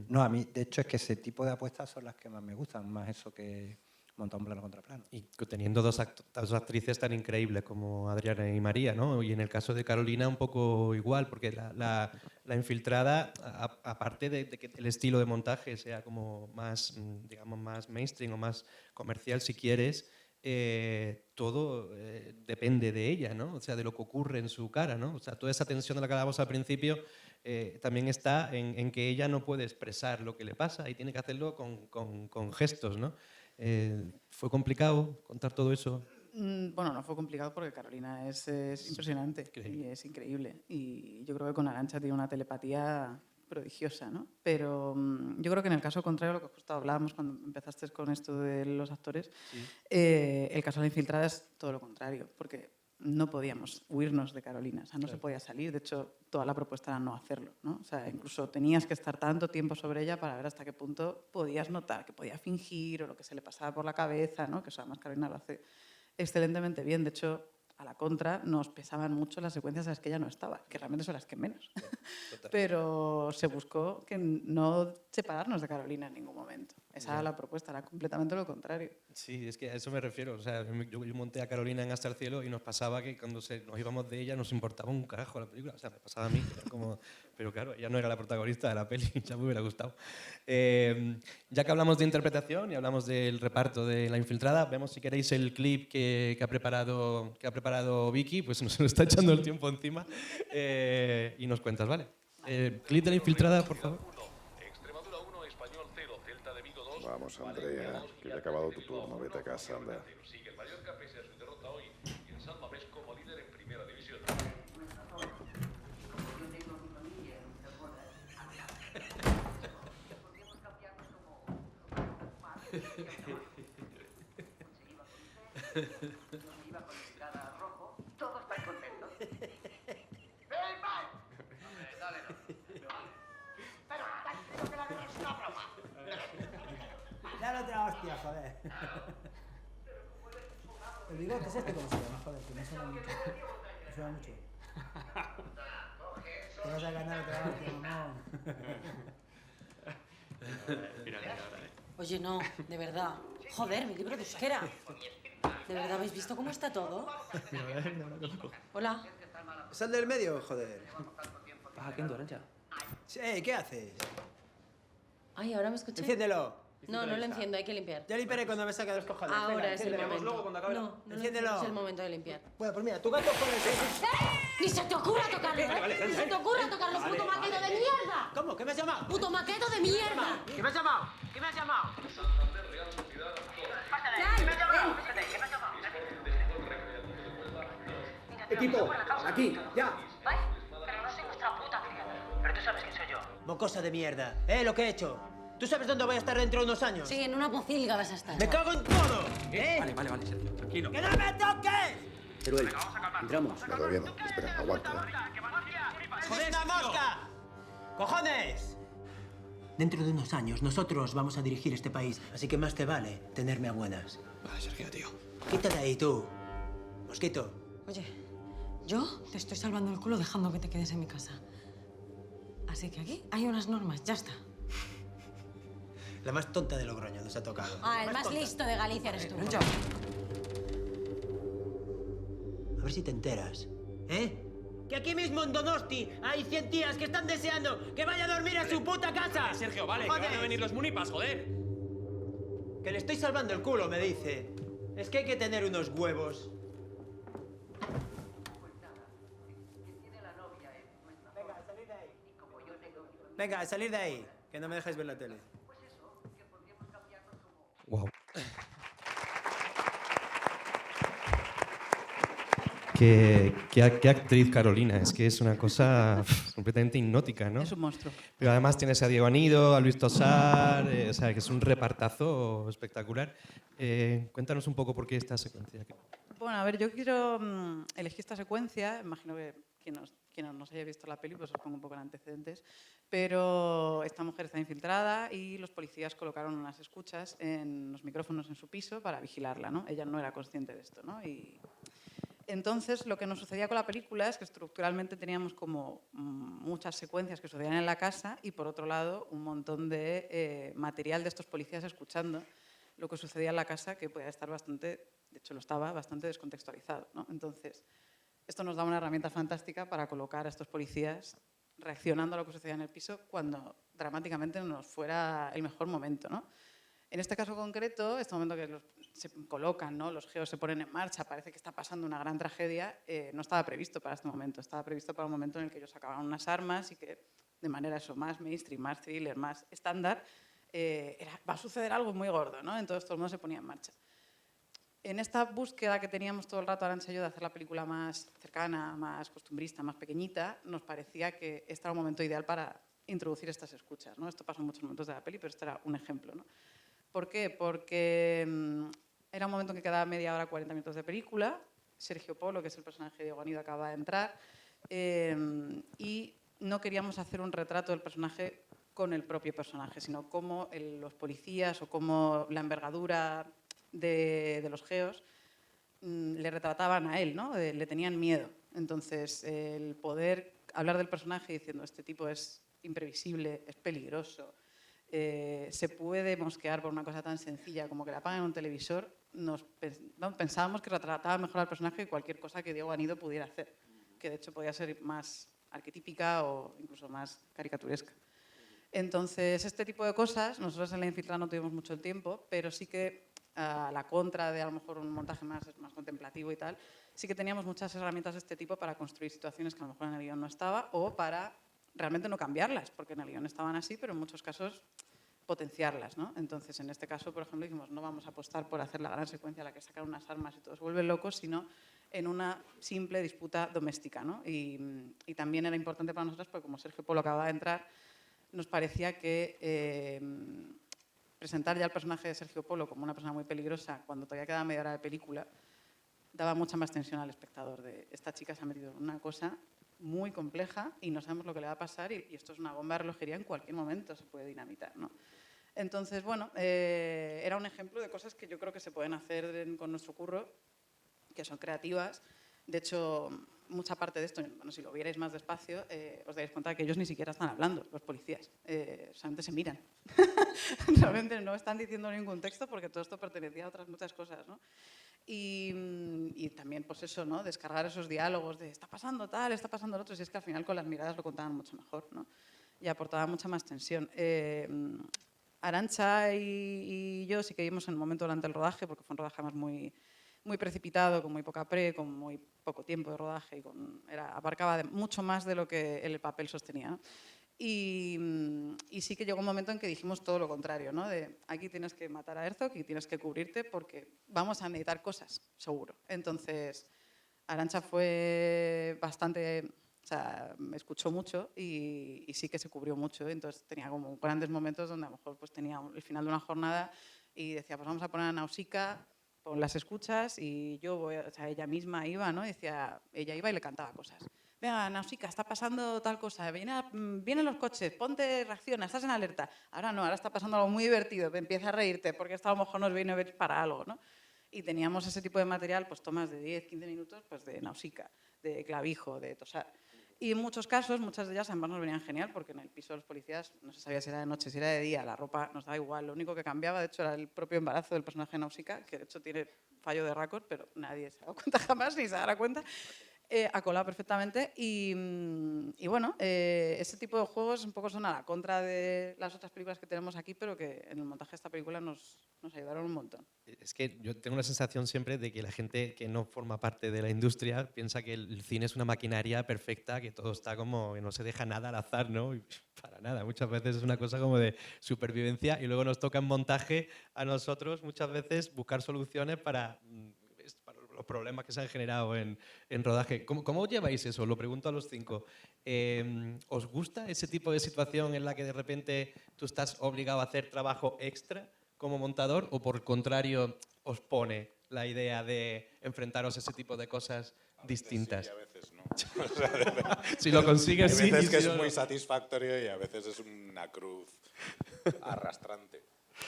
no, a mí, de hecho, es que ese tipo de apuestas son las que más me gustan, más eso que montar un plano contra plano. Y teniendo dos actrices tan increíbles como Adriana y María, ¿no? Y en el caso de Carolina un poco igual, porque la infiltrada, aparte de que el estilo de montaje sea como más, digamos, más mainstream o más comercial si quieres, todo depende de ella, ¿no? O sea, de lo que ocurre en su cara, ¿no? O sea, toda esa tensión de la que hablábamos al principio también está en que ella no puede expresar lo que le pasa y tiene que hacerlo con gestos, ¿no? ¿Fue complicado contar todo eso? Bueno, no fue complicado porque Carolina es impresionante y es increíble. Y yo creo que con Arantxa tiene una telepatía prodigiosa, ¿no? Pero yo creo que en el caso contrario, lo que justo hablábamos cuando empezaste con esto de los actores, el caso de La Infiltrada es todo lo contrario, porque no podíamos huirnos de Carolina, o sea, no se podía salir. De hecho, toda la propuesta era no hacerlo, ¿no? O sea, incluso tenías que estar tanto tiempo sobre ella para ver hasta qué punto podías notar que podía fingir o lo que se le pasaba por la cabeza, ¿no? Que eso además Carolina lo hace excelentemente bien. De hecho, a la contra, nos pesaban mucho las secuencias en las que ella no estaba, que realmente son las que menos. Pero se buscó que no separarnos de Carolina en ningún momento. Esa era la propuesta, era completamente lo contrario. Sí, es que a eso me refiero. O sea, yo monté a Carolina en Hasta el cielo y nos pasaba que cuando nos íbamos de ella nos importaba un carajo la película. O sea, me pasaba a mí. Era como... Pero claro, ella no era la protagonista de la peli, ya me hubiera gustado. Ya que hablamos de interpretación y hablamos del reparto de La Infiltrada, vemos si queréis el clip que ha preparado Vicky, pues nos lo está echando el tiempo encima y nos cuentas, ¿vale? Clip de La Infiltrada, por favor. Vamos, Andrea, que ya ha acabado tu turno. Vete a casa, anda. Todos están contentos. Pero que la es una broma. Dale otra hostia, joder. El bigote es este como se llama, joder, que me suena mucho. Me suena mucho. Te vas a ganar otra hostia, mamón. Oye, no, de verdad. Joder, mi libro de euskera. ¿De verdad habéis visto cómo está todo? Hola. Sal del medio, joder. ¿Vas aquí en tu Arantxa? Sí, ¿qué haces? Ay, ¿ahora me escucháis? Enciéndelo. No, no lo enciendo, hay que limpiar. Ya limpiaré cuando me saque de los cojones. Ahora Venga, es el enciéndelo. momento. No, no Enciéndelo. es el momento de limpiar. Bueno, pues mira, tu gato con el... ¡Ni se te ocurra tocarlo! ¡Ni se te ocurra tocarlo, puto maqueto de mierda! ¿Cómo? ¿Qué me has llamado? ¡Puto maqueto de mierda! ¿Qué me has llamado? ¿Qué me has llamado? Equipo, aquí, ya. Pero no soy vuestra puta criada. Pero tú sabes quién soy yo. Mocosa de mierda. ¿Lo que he hecho? ¿Tú sabes dónde voy a estar dentro de unos años? Sí, en una pocilga vas a estar. ¡Me cago en todo! Vale, Sergio, tranquilo. ¡Que no me toques! Teruel, entramos. No, todavía no. Espera, aguanta. ¡Joder, una mosca! ¡Cojones! Dentro de unos años, nosotros vamos a dirigir este país, así que más te vale tenerme a buenas. Vale, Sergio, tío. Quítate ahí, tú. Mosquito. Oye, yo te estoy salvando el culo dejando que te quedes en mi casa. Así que aquí hay unas normas, ya está. La más tonta de Logroño nos ha tocado. Ah, el más listo de Galicia eres tú. A ver si te enteras, ¿eh? Que aquí mismo en Donosti hay 100 tías que están deseando que vaya a dormir a su puta casa. Sergio, vale, que van a venir los munipas, joder. Que le estoy salvando el culo, me dice. Es que hay que tener unos huevos. Venga, a salir de ahí. Venga, a salir de ahí, que no me dejáis ver la tele. Wow. ¿Qué actriz Carolina? Es que es una cosa completamente hipnótica, ¿no? Es un monstruo. Pero además tienes a Diego Anido, a Luis Tosar, o sea, que es un repartazo espectacular. Cuéntanos un poco por qué esta secuencia. Bueno, a ver, yo quiero elegir esta secuencia, imagino que quien nos haya visto la peli, pues os pongo un poco en antecedentes, pero esta mujer está infiltrada y los policías colocaron unas escuchas en los micrófonos en su piso para vigilarla, ¿no? Ella no era consciente de esto, ¿no? Y entonces, lo que nos sucedía con la película es que estructuralmente teníamos como muchas secuencias que sucedían en la casa y, por otro lado, un montón de material de estos policías escuchando lo que sucedía en la casa, que podía estar bastante, de hecho lo estaba, bastante descontextualizado, ¿no? Entonces, esto nos da una herramienta fantástica para colocar a estos policías reaccionando a lo que sucedía en el piso cuando dramáticamente nos fuera el mejor momento, ¿no? En este caso concreto, este momento que se colocan, ¿no? Los geos se ponen en marcha, parece que está pasando una gran tragedia, no estaba previsto para este momento, estaba previsto para un momento en el que ellos sacaban unas armas y que de manera eso, más mainstream, más thriller, más estándar, va a suceder algo muy gordo, ¿no? Entonces todo el mundo se ponía en marcha. En esta búsqueda que teníamos todo el rato, Arantxa y yo, de hacer la película más cercana, más costumbrista, más pequeñita, nos parecía que este era un momento ideal para introducir estas escuchas, ¿no? Esto pasa en muchos momentos de la peli, pero este era un ejemplo, ¿no? ¿Por qué? Porque era un momento en que quedaba media hora, 40 minutos de película. Sergio Polo, que es el personaje de Diego Anido, acaba de entrar. Y no queríamos hacer un retrato del personaje con el propio personaje, sino cómo los policías o cómo la envergadura de los geos le retrataban a él, ¿no? Le tenían miedo. Entonces, el poder hablar del personaje diciendo este tipo es imprevisible, es peligroso, se puede mosquear por una cosa tan sencilla como que le apagan un televisor, pensábamos que retrataba mejor al personaje que cualquier cosa que Diego Anido pudiera hacer, que de hecho podía ser más arquetípica o incluso más caricaturesca. Entonces, este tipo de cosas, nosotros en La Infiltrada no tuvimos mucho el tiempo, pero sí que a la contra de a lo mejor un montaje más contemplativo y tal, sí que teníamos muchas herramientas de este tipo para construir situaciones que a lo mejor en el guión no estaba o para realmente no cambiarlas, porque en el guión estaban así, pero en muchos casos potenciarlas, ¿no? Entonces, en este caso, por ejemplo, dijimos, no vamos a apostar por hacer la gran secuencia en la que sacan unas armas y todos se vuelven locos, sino en una simple disputa doméstica, ¿no? Y también era importante para nosotros, porque como Sergio Polo acababa de entrar, nos parecía que presentar ya al personaje de Sergio Polo como una persona muy peligrosa cuando todavía quedaba media hora de película daba mucha más tensión al espectador de esta chica se ha metido en una cosa muy compleja y no sabemos lo que le va a pasar y esto es una bomba de relojería, en cualquier momento se puede dinamitar, ¿no? Entonces, bueno, era un ejemplo de cosas que yo creo que se pueden hacer con nuestro curro, que son creativas. De hecho, mucha parte de esto, bueno, si lo vierais más despacio, os daréis cuenta de que ellos ni siquiera están hablando, los policías, solamente se miran. Realmente no están diciendo ningún texto porque todo esto pertenecía a otras muchas cosas, ¿no? Y también, pues eso, ¿no? Descargar esos diálogos de está pasando tal, está pasando lo otro, si es que al final con las miradas lo contaban mucho mejor, ¿no? Y aportaba mucha más tensión. Arantxa y yo sí que vimos en el momento durante el rodaje, porque fue un rodaje más muy precipitado, con muy poca con muy poco tiempo de rodaje, y abarcaba mucho más de lo que el papel sostenía, ¿no? Y sí que llegó un momento en que dijimos todo lo contrario, ¿no? De aquí tienes que matar a Herzog y tienes que cubrirte porque vamos a necesitar cosas, seguro. Entonces, Arantxa fue bastante... O sea, me escuchó mucho y sí que se cubrió mucho. Entonces tenía como grandes momentos donde a lo mejor pues, tenía el final de una jornada y decía, pues vamos a poner a Nausicaa, pon las escuchas y yo voy, o sea, ella misma iba, ¿no? Y decía, ella iba y le cantaba cosas. Venga, Nausicaa, está pasando tal cosa, vienen los coches, ponte, reacciona, estás en alerta. Ahora no, ahora está pasando algo muy divertido, empieza a reírte porque esto a lo mejor nos viene a ver para algo, ¿no? Y teníamos ese tipo de material, pues tomas de 10, 15 minutos, pues de Nausicaa, de Clavijo, de Tosar. Y en muchos casos, muchas de ellas además nos venían genial porque en el piso de los policías no se sabía si era de noche, si era de día, la ropa nos daba igual. Lo único que cambiaba, de hecho, era el propio embarazo del personaje de Nausicaa, que de hecho tiene fallo de récord, pero nadie se ha dado cuenta jamás ni se dará cuenta. Ha colado perfectamente y bueno, ese tipo de juegos un poco son a la contra de las otras películas que tenemos aquí, pero que en el montaje de esta película nos ayudaron un montón. Es que yo tengo la sensación siempre de que la gente que no forma parte de la industria piensa que el cine es una maquinaria perfecta, que todo está como, que no se deja nada al azar, ¿no? Y para nada, muchas veces es una cosa como de supervivencia y luego nos toca en montaje a nosotros muchas veces buscar soluciones para los problemas que se han generado en rodaje. ¿Cómo lleváis eso? Lo pregunto a los 5. ¿Os gusta ese tipo de situación en la que de repente tú estás obligado a hacer trabajo extra como montador o por el contrario os pone la idea de enfrentaros a ese tipo de cosas distintas? A veces sí, a veces no. Si lo consigues, sí. Hay veces que si es no, muy no. satisfactorio y a veces es una cruz arrastrante.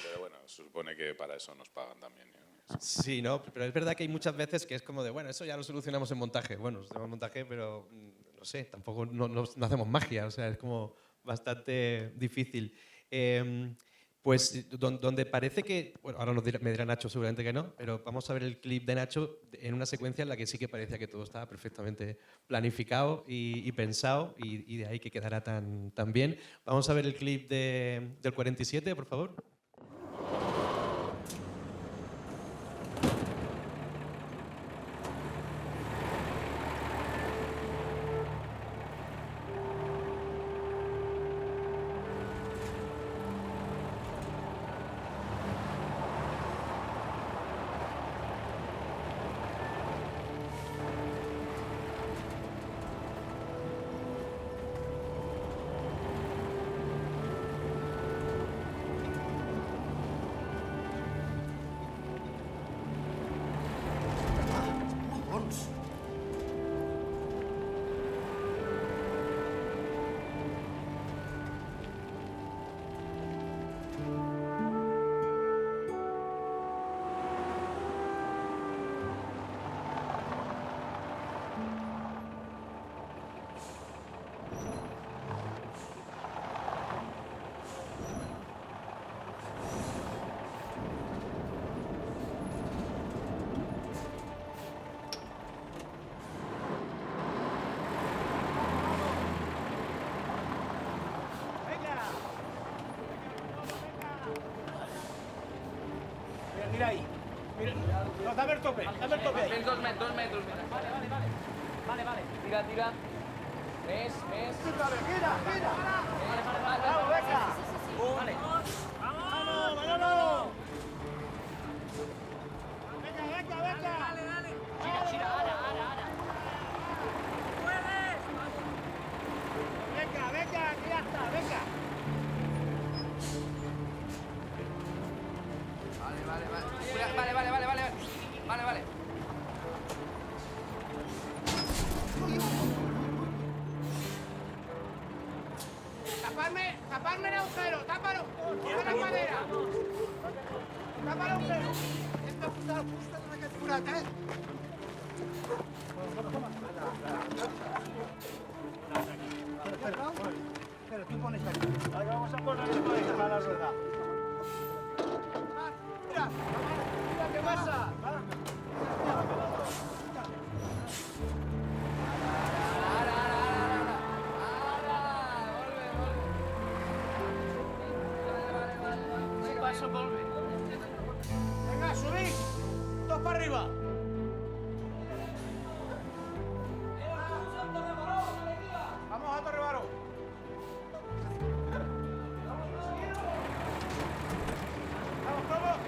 Pero bueno, se supone que para eso nos pagan también, ¿no? Sí, no, pero es verdad que hay muchas veces que es como de, bueno, eso ya lo solucionamos en montaje. Bueno, solucionamos en montaje, pero no sé, tampoco no hacemos magia, o sea, es como bastante difícil. Pues donde parece que, bueno, ahora me dirá Nacho seguramente que no, pero vamos a ver el clip de Nacho en una secuencia en la que sí que parecía que todo estaba perfectamente planificado y pensado y de ahí que quedara tan bien. Vamos a ver el clip del 47, por favor. Mira ahí. Mira. No, dame el tope. Dame el tope ahí. 2 metros, mira. Vale. Tira. ¿Ves? Mira. Vamos, venga. Vale. ¡Vamos, Manolo! Venga. Dale. Gira, ara. ¡Puedes! Venga, que ya está, venga. Vale. Taparme el agujero, tápalo. Coge la madera. Tapa el agujero. Esto es justo para que curate, ¿eh? Pero tú pones aquí. Vamos a poner esto ahí para la rueda. Mira, ¿qué pasa? Venga, subid. Todos para arriba. Vamos a Torre Baró. Vamos.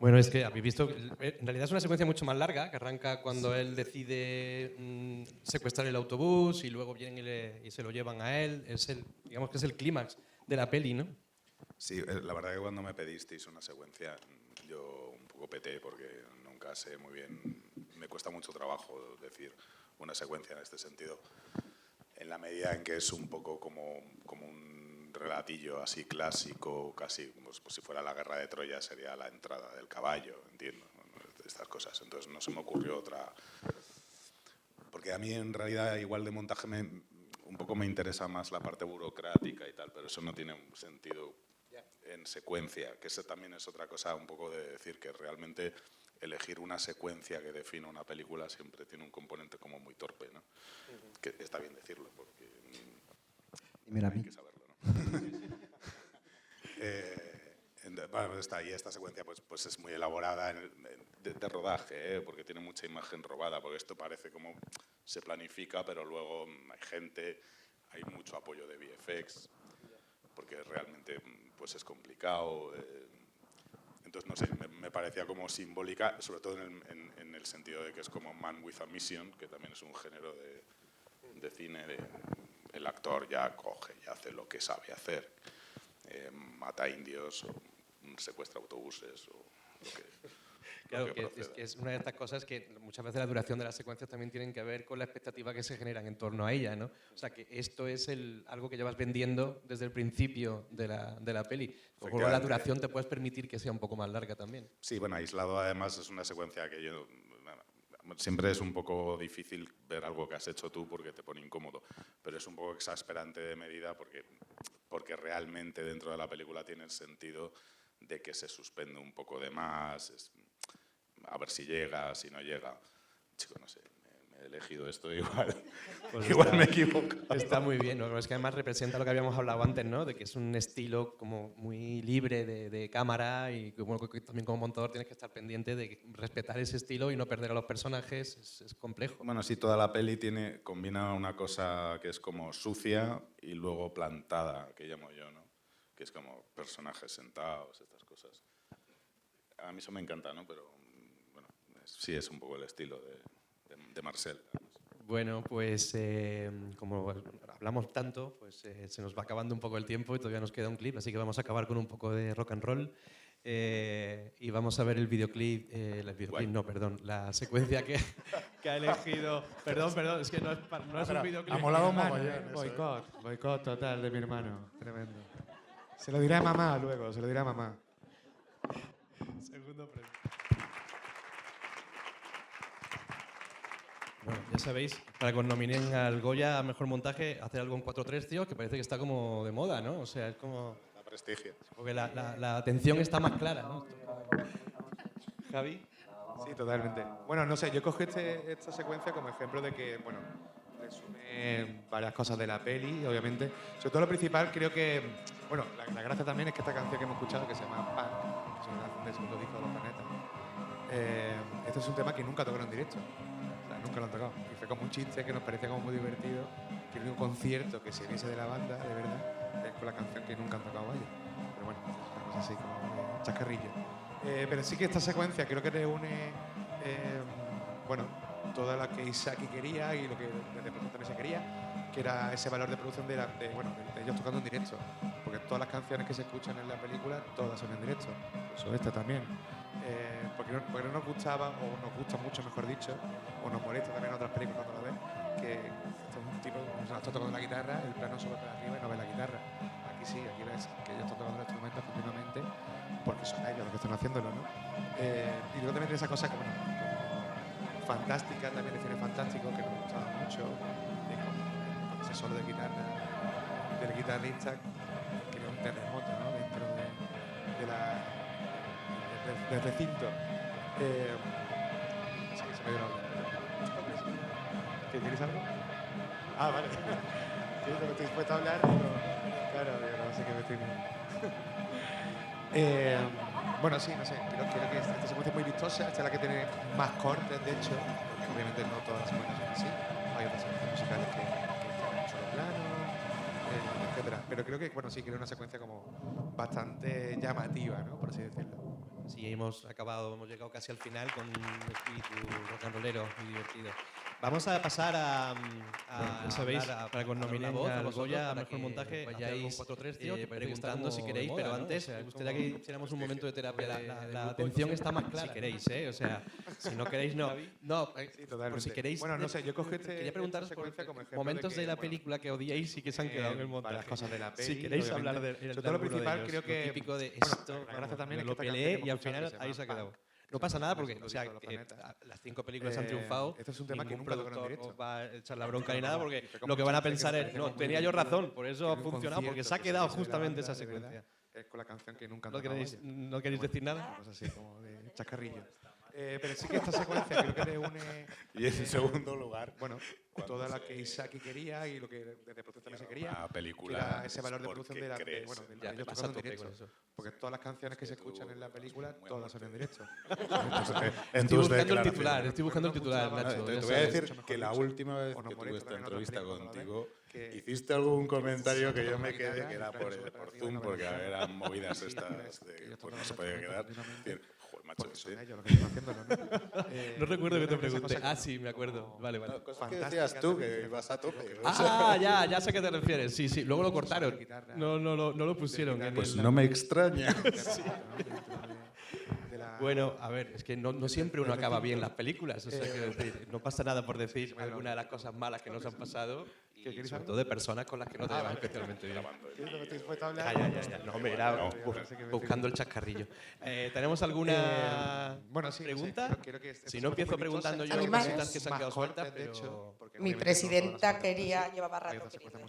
Bueno, es que habéis visto, en realidad es una secuencia mucho más larga, que arranca cuando él decide secuestrar el autobús y luego vienen y se lo llevan a él. Digamos que es el clímax de la peli, ¿no? Sí, la verdad que cuando me pedisteis una secuencia, yo un poco peté porque nunca sé muy bien, me cuesta mucho trabajo decir una secuencia en este sentido, en la medida en que es un poco como un relatillo así clásico, casi pues si fuera la guerra de Troya sería la entrada del caballo, entiendo, estas cosas. Entonces no se me ocurrió otra, porque a mí en realidad igual de montaje un poco me interesa más la parte burocrática y tal, pero eso no tiene un sentido en secuencia, que eso también es otra cosa un poco de decir que realmente elegir una secuencia que define una película siempre tiene un componente como muy torpe, ¿no? Que está bien decirlo porque hay que saberlo, ¿no? Bueno, está ahí esta secuencia pues es muy elaborada de rodaje, porque tiene mucha imagen robada, porque esto parece como se planifica, pero luego hay gente, hay mucho apoyo de VFX, porque realmente pues es complicado. Entonces, no sé, me parecía como simbólica, sobre todo en el sentido de que es como Man with a Mission, que también es un género de cine, el actor ya coge y hace lo que sabe hacer, mata indios o secuestra autobuses o lo que... Claro, que es una de estas cosas que muchas veces la duración de las secuencias también tienen que ver con la expectativa que se generan en torno a ella, ¿no? O sea, que esto es algo que llevas vendiendo desde el principio de la peli. Luego la duración te puedes permitir que sea un poco más larga también. Sí, bueno, aislado además es una secuencia que yo... Siempre es un poco difícil ver algo que has hecho tú porque te pone incómodo, pero es un poco exasperante de medida porque porque realmente dentro de la película tiene el sentido de que se suspende un poco de más, a ver si llega, si no llega. Chico, no sé, me he elegido esto igual. Pues igual me equivoco. Está muy bien, ¿no? Es que además representa lo que habíamos hablado antes, ¿no? De que es un estilo como muy libre de cámara y que, bueno, que también como montador tienes que estar pendiente de respetar ese estilo y no perder a los personajes. Es complejo. Bueno, sí, toda la peli combina una cosa que es como sucia y luego plantada, que llamo yo, ¿no? Que es como personajes sentados, estas cosas. A mí eso me encanta, ¿no? Pero bueno, sí es un poco el estilo de Marcel. Bueno, pues como hablamos tanto, pues se nos va acabando un poco el tiempo y todavía nos queda un clip, así que vamos a acabar con un poco de rock and roll y vamos a ver el videoclip, la secuencia que ha elegido. Perdón, es que no es un videoclip. Ha molado un mogollón. Boicot total de mi hermano, tremendo. Se lo diré a mamá luego, se lo diré a mamá. Segundo premio. Bueno, ya sabéis, para que os nominen al Goya a Mejor Montaje, hacer algo en 4:3, tío, que parece que está como de moda, ¿no? O sea, es como... La prestigio. Porque la atención está más clara, ¿no? Javi. Sí, totalmente. Bueno, no sé, yo cogí esta secuencia como ejemplo de que, bueno, resume varias cosas de la peli, obviamente. Sobre todo lo principal, creo que, bueno, la gracia también es que esta canción que hemos escuchado, que se llama Pan, que es una canción del segundo disco de Los Planetas, este es un tema que nunca tocaron en directo. O sea, nunca lo han tocado. Y fue como un chiste que nos parecía como muy divertido, que el único concierto que se viese de la banda, de verdad, es con la canción que nunca han tocado ellos. Pero bueno, es una cosa así como chascarrillo. Pero sí que esta secuencia creo que reúne, bueno, toda la que Isaki quería y lo que desde pronto también se quería, que era ese valor de producción de ellos tocando en directo. Porque todas las canciones que se escuchan en la película, todas son en directo. Eso esta también. Porque no nos gustaba, o nos gusta mucho, mejor dicho, o nos molesta también en otras películas cuando la ves, que esto es un tipo que está tocando la guitarra, el plano sube para arriba y no ve la guitarra. Aquí sí, aquí ves que ellos están tocando los instrumentos continuamente, porque son ellos los que están haciéndolo, ¿no? Y luego también tiene esa cosa como fantástica, también de cine fantástico, que nos gustaba mucho, con ese solo de guitarra del guitarrista, que era un terremoto, ¿no? Dentro del recinto. Sí, se me dio la olla. ¿Quieres algo? Ah, vale. Sí, lo que estoy dispuesto a hablar, pero claro, no sé qué me estoy... Bueno, sí, no sé, creo que esta secuencia es muy vistosa, esta es la que tiene más cortes, de hecho, porque obviamente no todas las secuencias son así, hay otras secuencias musicales que están en solo plano, etcétera. Pero creo que, bueno, sí, que era una secuencia como bastante llamativa, ¿no? Por así decirlo. Sí, hemos llegado casi al final con un espíritu rock and rollero muy divertido. Vamos a pasar a ¿sabéis? Para que os nominen al Goya a Mejor Montaje, vayáis 4:3, tío, preguntando si queréis, pero antes me gustaría que hiciéramos un momento de terapia. La atención está más clara. Si queréis, o sea, si no queréis, no. No, sí, totalmente. por si queréis. Bueno, no sé, yo cogí quería preguntaros por como momentos de la película que odiéis y que se han quedado en el montaje. Varias cosas de la peli, si queréis hablar de sobre todo lo principal, creo que lo típico de esto, la gracia también es lo que esta peleé canción y al que final hemos ahí se ha escuchado, quedado. No pasa nada porque, o sea, las 5 películas han triunfado. Este es un tema que ningún nunca tocaron en productor directo. os va a echar la bronca ni nada porque lo que van a pensar es, no, tenía yo razón, por eso ha funcionado, porque se ha quedado justamente esa secuencia. Es con la canción que nunca han ¿No tocado queréis, ellos. no queréis decir nada? Cosas así como de chascarrillo. Pero sí que esta secuencia creo que reúne... Y en segundo lugar... Bueno, toda la que Isaki quería y lo que desde producción también se quería. Una película que era ese valor de producción de ellos te pasa tocando en tope directo. con eso. Porque todas las canciones que se escuchan en la película, todas son en directo. Estoy buscando el titular, Nacho. Te voy a decir que la última vez que tuve esta entrevista contigo, hiciste algún comentario que yo me quedé, que era por Zoom, porque eran movidas estas de pues no se podía quedar. Joder, macho, sí. No recuerdo que te pregunté. Ah, sí, me acuerdo. Vale. Cosas que decías tú, que ibas a tope. Ah, ya sé a qué te refieres. Sí, luego lo cortaron. No lo pusieron. Pues no me extraña. Bueno, a ver, es que no siempre uno acaba bien las películas. O sea, quiero decir, no pasa nada por decir alguna de las cosas malas que nos han pasado. Y sobre todo de personas con las que no te llevas especialmente bien. Ya. No, hombre, era buscando el chascarrillo. ¿Tenemos alguna pregunta? Si no, empiezo preguntando yo cositas que se han quedado sueltas, pero... Mi presidenta llevaba rato queriendo.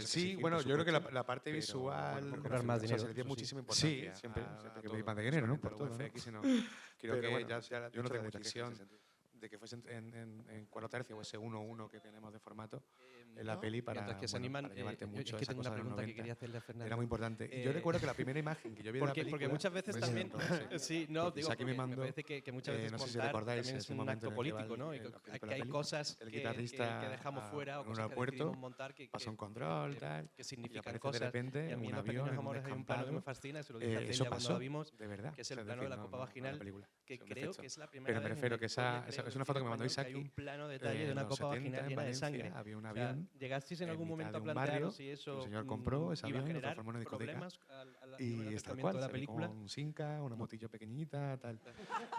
Sí, bueno, yo creo que la parte visual cobrar más dinero, se le dio eso sí. muchísima importancia. Sí, siempre a que todo, me más de dinero, ¿no? Por por todo, ¿no? VFX, sino creo Pero que bueno, ya yo no tengo la mucha queja en decisión ese sentido. de que fuese en 4 tercios o ese 1:1 que tenemos de formato, en la peli para, mientras que se animan, para llevarte es mucho que esa tengo una cosa de los pregunta que 90. quería hacerle a Fernando. Era muy importante. Y yo recuerdo que la primera imagen que yo vi de la película... Porque muchas veces pues, también... entonces, sí, no, porque digo, Saki me porque mandó, me parece que muchas veces no sé si montar recordáis también es ese un momento acto en el que político, va ¿no? el- Y la película, que hay peli, cosas el que guitarrista dejamos fuera o en un cosas que aeropuerto, decidimos montar pasa un control, tal, que y significan aparece cosas. de repente Y a mí un en Los avión, Pequeños en un Amores hay un plano que me descampado. fascina, se lo dije a Eso Celia cuando pasó, la vimos, de verdad. que es el O sea, plano de la decir, copa no, vaginal, la película, que es un creo efecto. que es la primera Pero vez me en refiero la que historia, esa creo, es del una foto cine que me mandó español, que Isaki. hay un plano detalle de una En los copa 70 vaginal en llena de Valencia sangre. había un O sea, avión ¿llegasteis en algún mitad momento de a un plantearos barrio, si eso un señor compró ese iba a avión, lo generar transformó en una discoteca. problemas Y es tal cual, de la sale película? con un Sinca, una motillo pequeñita, tal.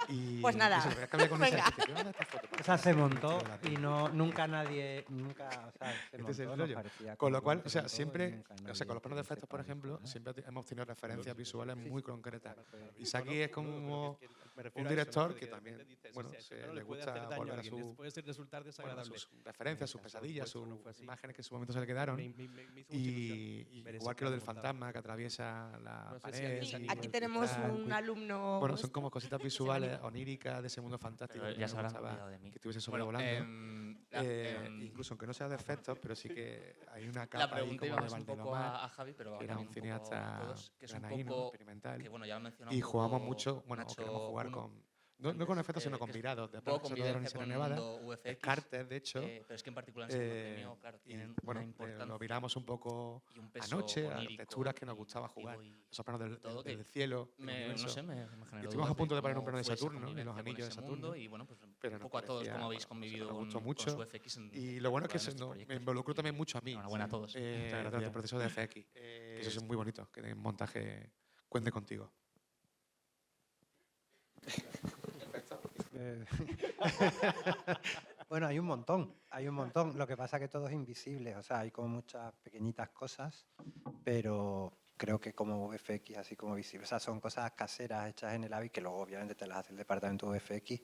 Y, Pues nada, y se lo voy a cambiar con esa, venga. dice, ¿qué onda esta foto? O sea, se montó y nunca nadie, o sea, se Este es el montó, nos rollo. parecía Con lo como cual, que o sea, montó y siempre, nunca o sea, nadie con los planos de efectos, por sepa ejemplo, nada. siempre hemos tenido referencias visuales Sí, muy sí. concretas. Y No, Saki no, es como me refiero un a eso, director ¿no? que de también, repente dices, bueno, hostia, esto se no le puede gusta hacer daño volver a a alguien, su... puede resultar desagradable. sus referencias, sus En el caso pesadillas, vuestro sus no fue así. imágenes que en su momento se le quedaron. Me hizo mucha Y ilusión ver ese igual que lo del plano montado. fantasma que atraviesa la No sé si pared. alguien y se Sí, anima. aquí tenemos tal. un alumno. Bueno, son vuestro. como cositas que se visuales, anima. oníricas de ese mundo fantástico. Pero que ya me se habrán gustaba olvidado de mí. que estuviese Bueno, sobrevolando. la- Incluso aunque no sea de efectos, pero sí que hay una La capa ahí pregunta como iba de más un poco Valdelomar, a Javi, pero que era también un un poco a cineasta todos, que es un granaíno, poco experimental. que bueno, ya lo he mencionado Y un jugamos poco mucho, bueno, o Nacho queremos jugar Uno con... No con efectos, sino con que es virados. De un poco plano, sobre todo en convivencia Sierra con el Nevada. mundo UFX, Carter, de hecho. pero es que en particular en segundo premio, claro, tienen bueno, una importancia lo viramos un poco y un peso anoche, a onírico texturas que nos gustaba jugar. Esos planos del cielo, del no universo. sé, me Y generó estuvimos dudas a punto de poner un cómo plano de fue esa Saturno, en los convivencia con anillos de ese Saturno. mundo y bueno, pues pero un nos poco a todos parecía, cómo habéis bueno, convivido nos gustó con mucho. su FX Y lo bueno es que en estos me proyectos. involucró también mucho a mí. Enhorabuena a todos. Durante el proceso de FX. Que eso es muy bonito, que el montaje cuente contigo. Bueno, hay un montón. Lo que pasa es que todo es invisible, o sea, hay como muchas pequeñitas cosas, pero creo que como VFX, así como visible, o sea, son cosas caseras hechas en el AVI que luego obviamente te las hace el departamento VFX,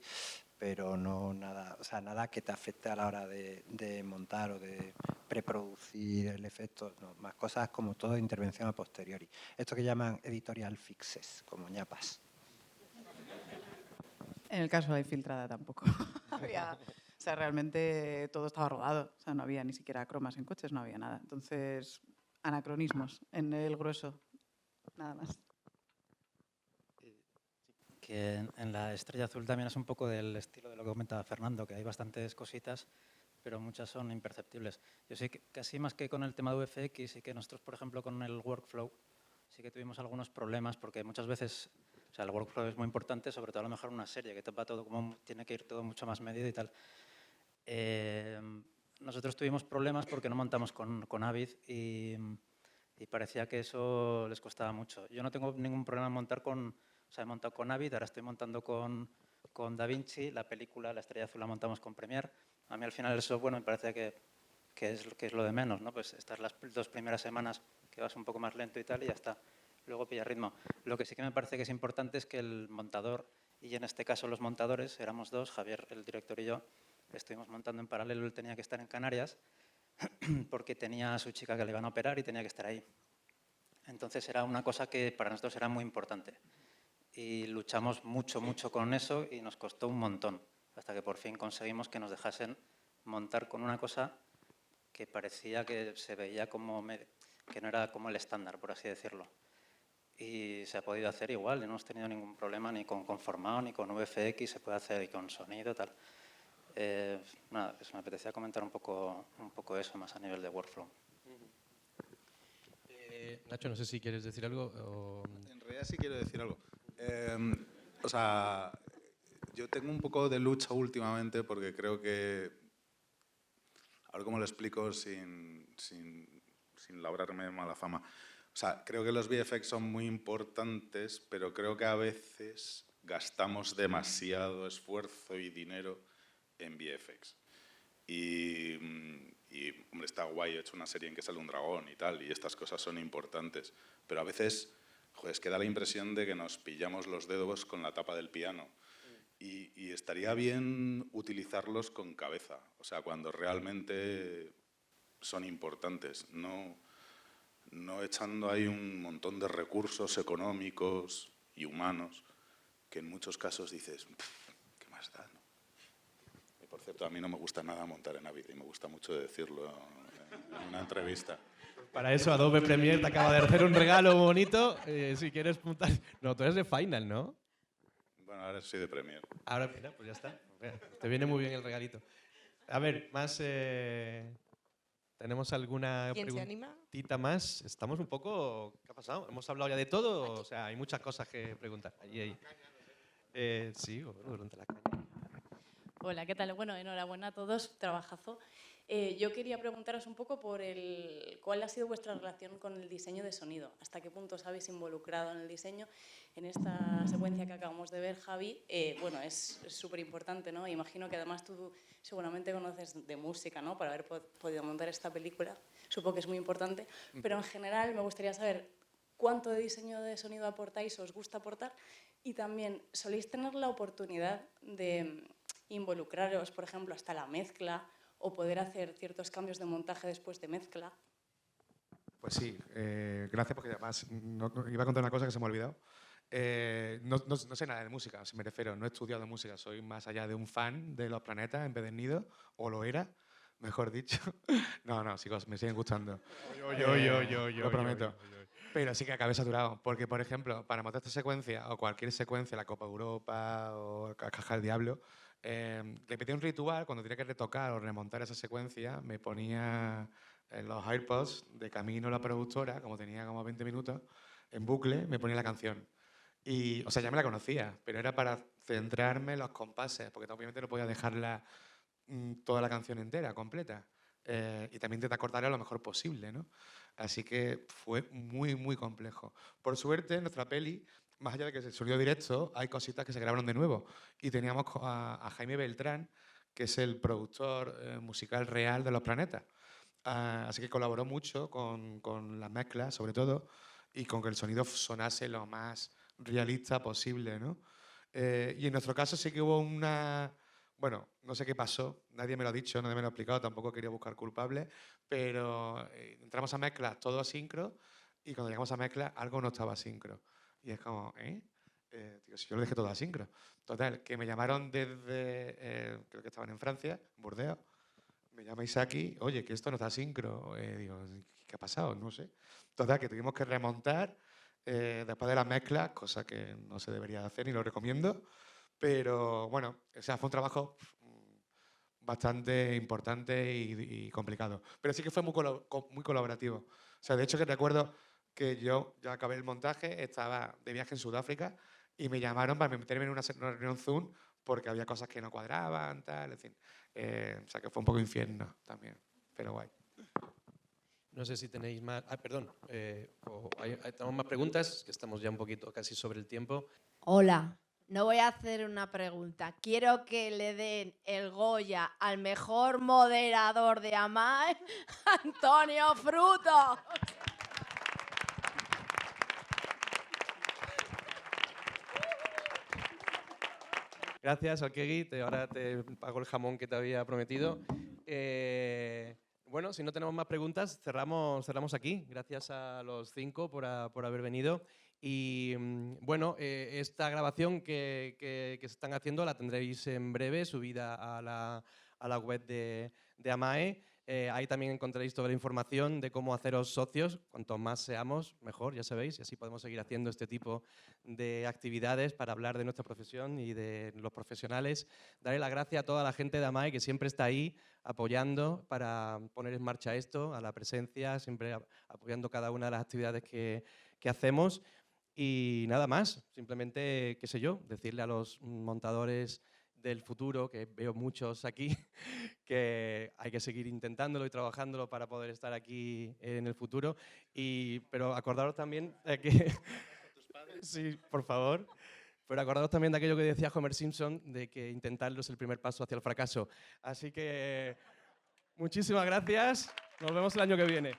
pero no nada, o sea, nada que te afecte a la hora de montar o de preproducir el efecto, no, más cosas como todo de intervención a posteriori. Esto que llaman editorial fixes, como ñapas. En el caso de la infiltrada tampoco. O sea, realmente todo estaba rodado. O sea, no había ni siquiera cromas en coches, no había nada. Entonces, anacronismos en el grueso. Nada más. Que en la Estrella Azul también es un poco del estilo de lo que comentaba Fernando, que hay bastantes cositas, pero muchas son imperceptibles. Yo sé que casi más que con el tema de VFX, sí que nosotros, por ejemplo, con el workflow, sí que tuvimos algunos problemas, porque muchas veces, o sea, el workflow es muy importante, sobre todo a lo mejor una serie, que va todo como tiene que ir todo mucho más medido y tal. Nosotros tuvimos problemas porque no montamos con Avid y parecía que eso les costaba mucho. Yo no tengo ningún problema en montar con... O sea, he montado con Avid, ahora estoy montando con DaVinci, la película, La Estrella Azul la montamos con Premiere. A mí al final el software me parece que es lo de menos, ¿no? Pues estas las 2 primeras semanas que vas un poco más lento y tal y ya está. Luego pilla ritmo. Lo que sí que me parece que es importante es que el montador, y en este caso los montadores, éramos 2, Javier, el director y yo, estuvimos montando en paralelo, él tenía que estar en Canarias porque tenía a su chica que le iban a operar y tenía que estar ahí. Entonces era una cosa que para nosotros era muy importante. Y luchamos mucho con eso y nos costó un montón, hasta que por fin conseguimos que nos dejasen montar con una cosa que parecía que se veía como que no era como el estándar, por así decirlo. Y se ha podido hacer igual, no hemos tenido ningún problema ni con conformado, ni con VFX, se puede hacer y con sonido, tal. Nada, pues me apetecía comentar un poco eso, más a nivel de workflow. Nacho, no sé si quieres decir algo. O... En realidad sí quiero decir algo. O sea, yo tengo un poco de lucha últimamente porque creo que... A ver cómo lo explico sin labrarme mala fama. O sea, creo que los VFX son muy importantes, pero creo que a veces gastamos demasiado esfuerzo y dinero en VFX. Y hombre, está guay, he hecho una serie en que sale un dragón y tal, y estas cosas son importantes. Pero a veces, joder, es que da la impresión de que nos pillamos los dedos con la tapa del piano. Y estaría bien utilizarlos con cabeza, o sea, cuando realmente son importantes, no echando ahí un montón de recursos económicos y humanos que en muchos casos dices, ¿qué más da? ¿No? Y por cierto, a mí no me gusta nada montar en Avid y me gusta mucho decirlo en una entrevista. Para eso Adobe Premiere te acaba de hacer un regalo bonito. Si quieres puntar... No, tú eres de Final, ¿no? Bueno, ahora soy de Premiere. Ahora, mira, pues ya está. Te viene muy bien el regalito. A ver, más... ¿Tenemos alguna ¿Quién se anima? preguntita más? Estamos un poco... ¿Qué ha pasado? ¿Hemos hablado ya de todo? O sea, hay muchas cosas que preguntar. Ahí. Sí, bueno, durante la caña. Hola, ¿qué tal? Bueno, enhorabuena a todos, trabajazo. Yo quería preguntaros un poco por cuál ha sido vuestra relación con el diseño de sonido. ¿Hasta qué punto os habéis involucrado en el diseño? En esta secuencia que acabamos de ver, Javi, bueno, es súper importante, ¿no? Imagino que además tú seguramente conoces de música, ¿no? Para haber podido montar esta película. Supongo que es muy importante. Pero en general me gustaría saber cuánto de diseño de sonido aportáis o os gusta aportar. Y también, ¿soléis tener la oportunidad de involucraros, por ejemplo, hasta la mezcla o poder hacer ciertos cambios de montaje después de mezcla? Pues sí, gracias, porque además iba a contar una cosa que se me ha olvidado. No sé nada de música, si me refiero, no he estudiado música, soy más allá de un fan de Los Planetas empedernido, o lo era, mejor dicho. No, chicos, me siguen gustando. Lo prometo. Pero sí que acabé saturado, porque, por ejemplo, para montar esta secuencia, o cualquier secuencia, la Copa Europa o Caja del Diablo, le pedí un ritual, cuando tenía que retocar o remontar esa secuencia, me ponía en los AirPods de camino a la productora, como tenía como 20 minutos, en bucle, me ponía la canción. Y, o sea, ya me la conocía, pero era para centrarme en los compases, porque obviamente no podía dejarla toda la canción entera, completa. Y también intentar cortarla lo mejor posible, ¿no? Así que fue muy, muy complejo. Por suerte, en nuestra peli, más allá de que es el sonido directo, hay cositas que se grabaron de nuevo. Y teníamos a Jaime Beltrán, que es el productor musical real de Los Planetas. Así que colaboró mucho con las mezclas, sobre todo, y con que el sonido sonase lo más realista posible, ¿no? Y en nuestro caso sí que hubo una... Bueno, no sé qué pasó, nadie me lo ha dicho, nadie me lo ha explicado, tampoco quería buscar culpables, pero entramos a mezclas todo asincro y cuando llegamos a mezclas algo no estaba asincro. Y es como, digo, si yo lo dejé todo asincro. Total, que me llamaron desde, creo que estaban en Francia, en Burdeos, me llama Isaki, oye, que esto no está asincro. Digo, ¿qué ha pasado? No sé. Total, que tuvimos que remontar después de las mezclas, cosa que no se debería hacer ni lo recomiendo. Pero bueno, o sea, fue un trabajo bastante importante y complicado. Pero sí que fue muy colaborativo. O sea, de hecho que recuerdo que yo ya acabé el montaje, estaba de viaje en Sudáfrica y me llamaron para meterme en una reunión Zoom porque había cosas que no cuadraban, tal, en fin. O sea, que fue un poco infierno también, pero guay. No sé si tenéis más... perdón. ¿Tenemos más preguntas? Que estamos ya un poquito casi sobre el tiempo. Hola. No voy a hacer una pregunta. Quiero que le den el Goya al mejor moderador de AMAE, Antonio Fruto. Gracias, Alkegui. Ahora te pago el jamón que te había prometido. Bueno, si no tenemos más preguntas, cerramos aquí. Gracias a los 5 por haber venido. Y bueno, esta grabación que se están haciendo la tendréis en breve subida a la web de AMAE. Ahí también encontraréis toda la información de cómo haceros socios. Cuanto más seamos, mejor, ya sabéis, y así podemos seguir haciendo este tipo de actividades para hablar de nuestra profesión y de los profesionales. Daré las gracias a toda la gente de AMAE que siempre está ahí apoyando para poner en marcha esto, a la presencia, siempre apoyando cada una de las actividades que hacemos. Y nada más, simplemente, qué sé yo, decirle a los montadores del futuro, que veo muchos aquí, que hay que seguir intentándolo y trabajándolo para poder estar aquí en el futuro. Pero acordaros también de que... Sí, por favor. Pero acordaros también de aquello que decía Homer Simpson, de que intentarlo es el primer paso hacia el fracaso. Así que muchísimas gracias. Nos vemos el año que viene.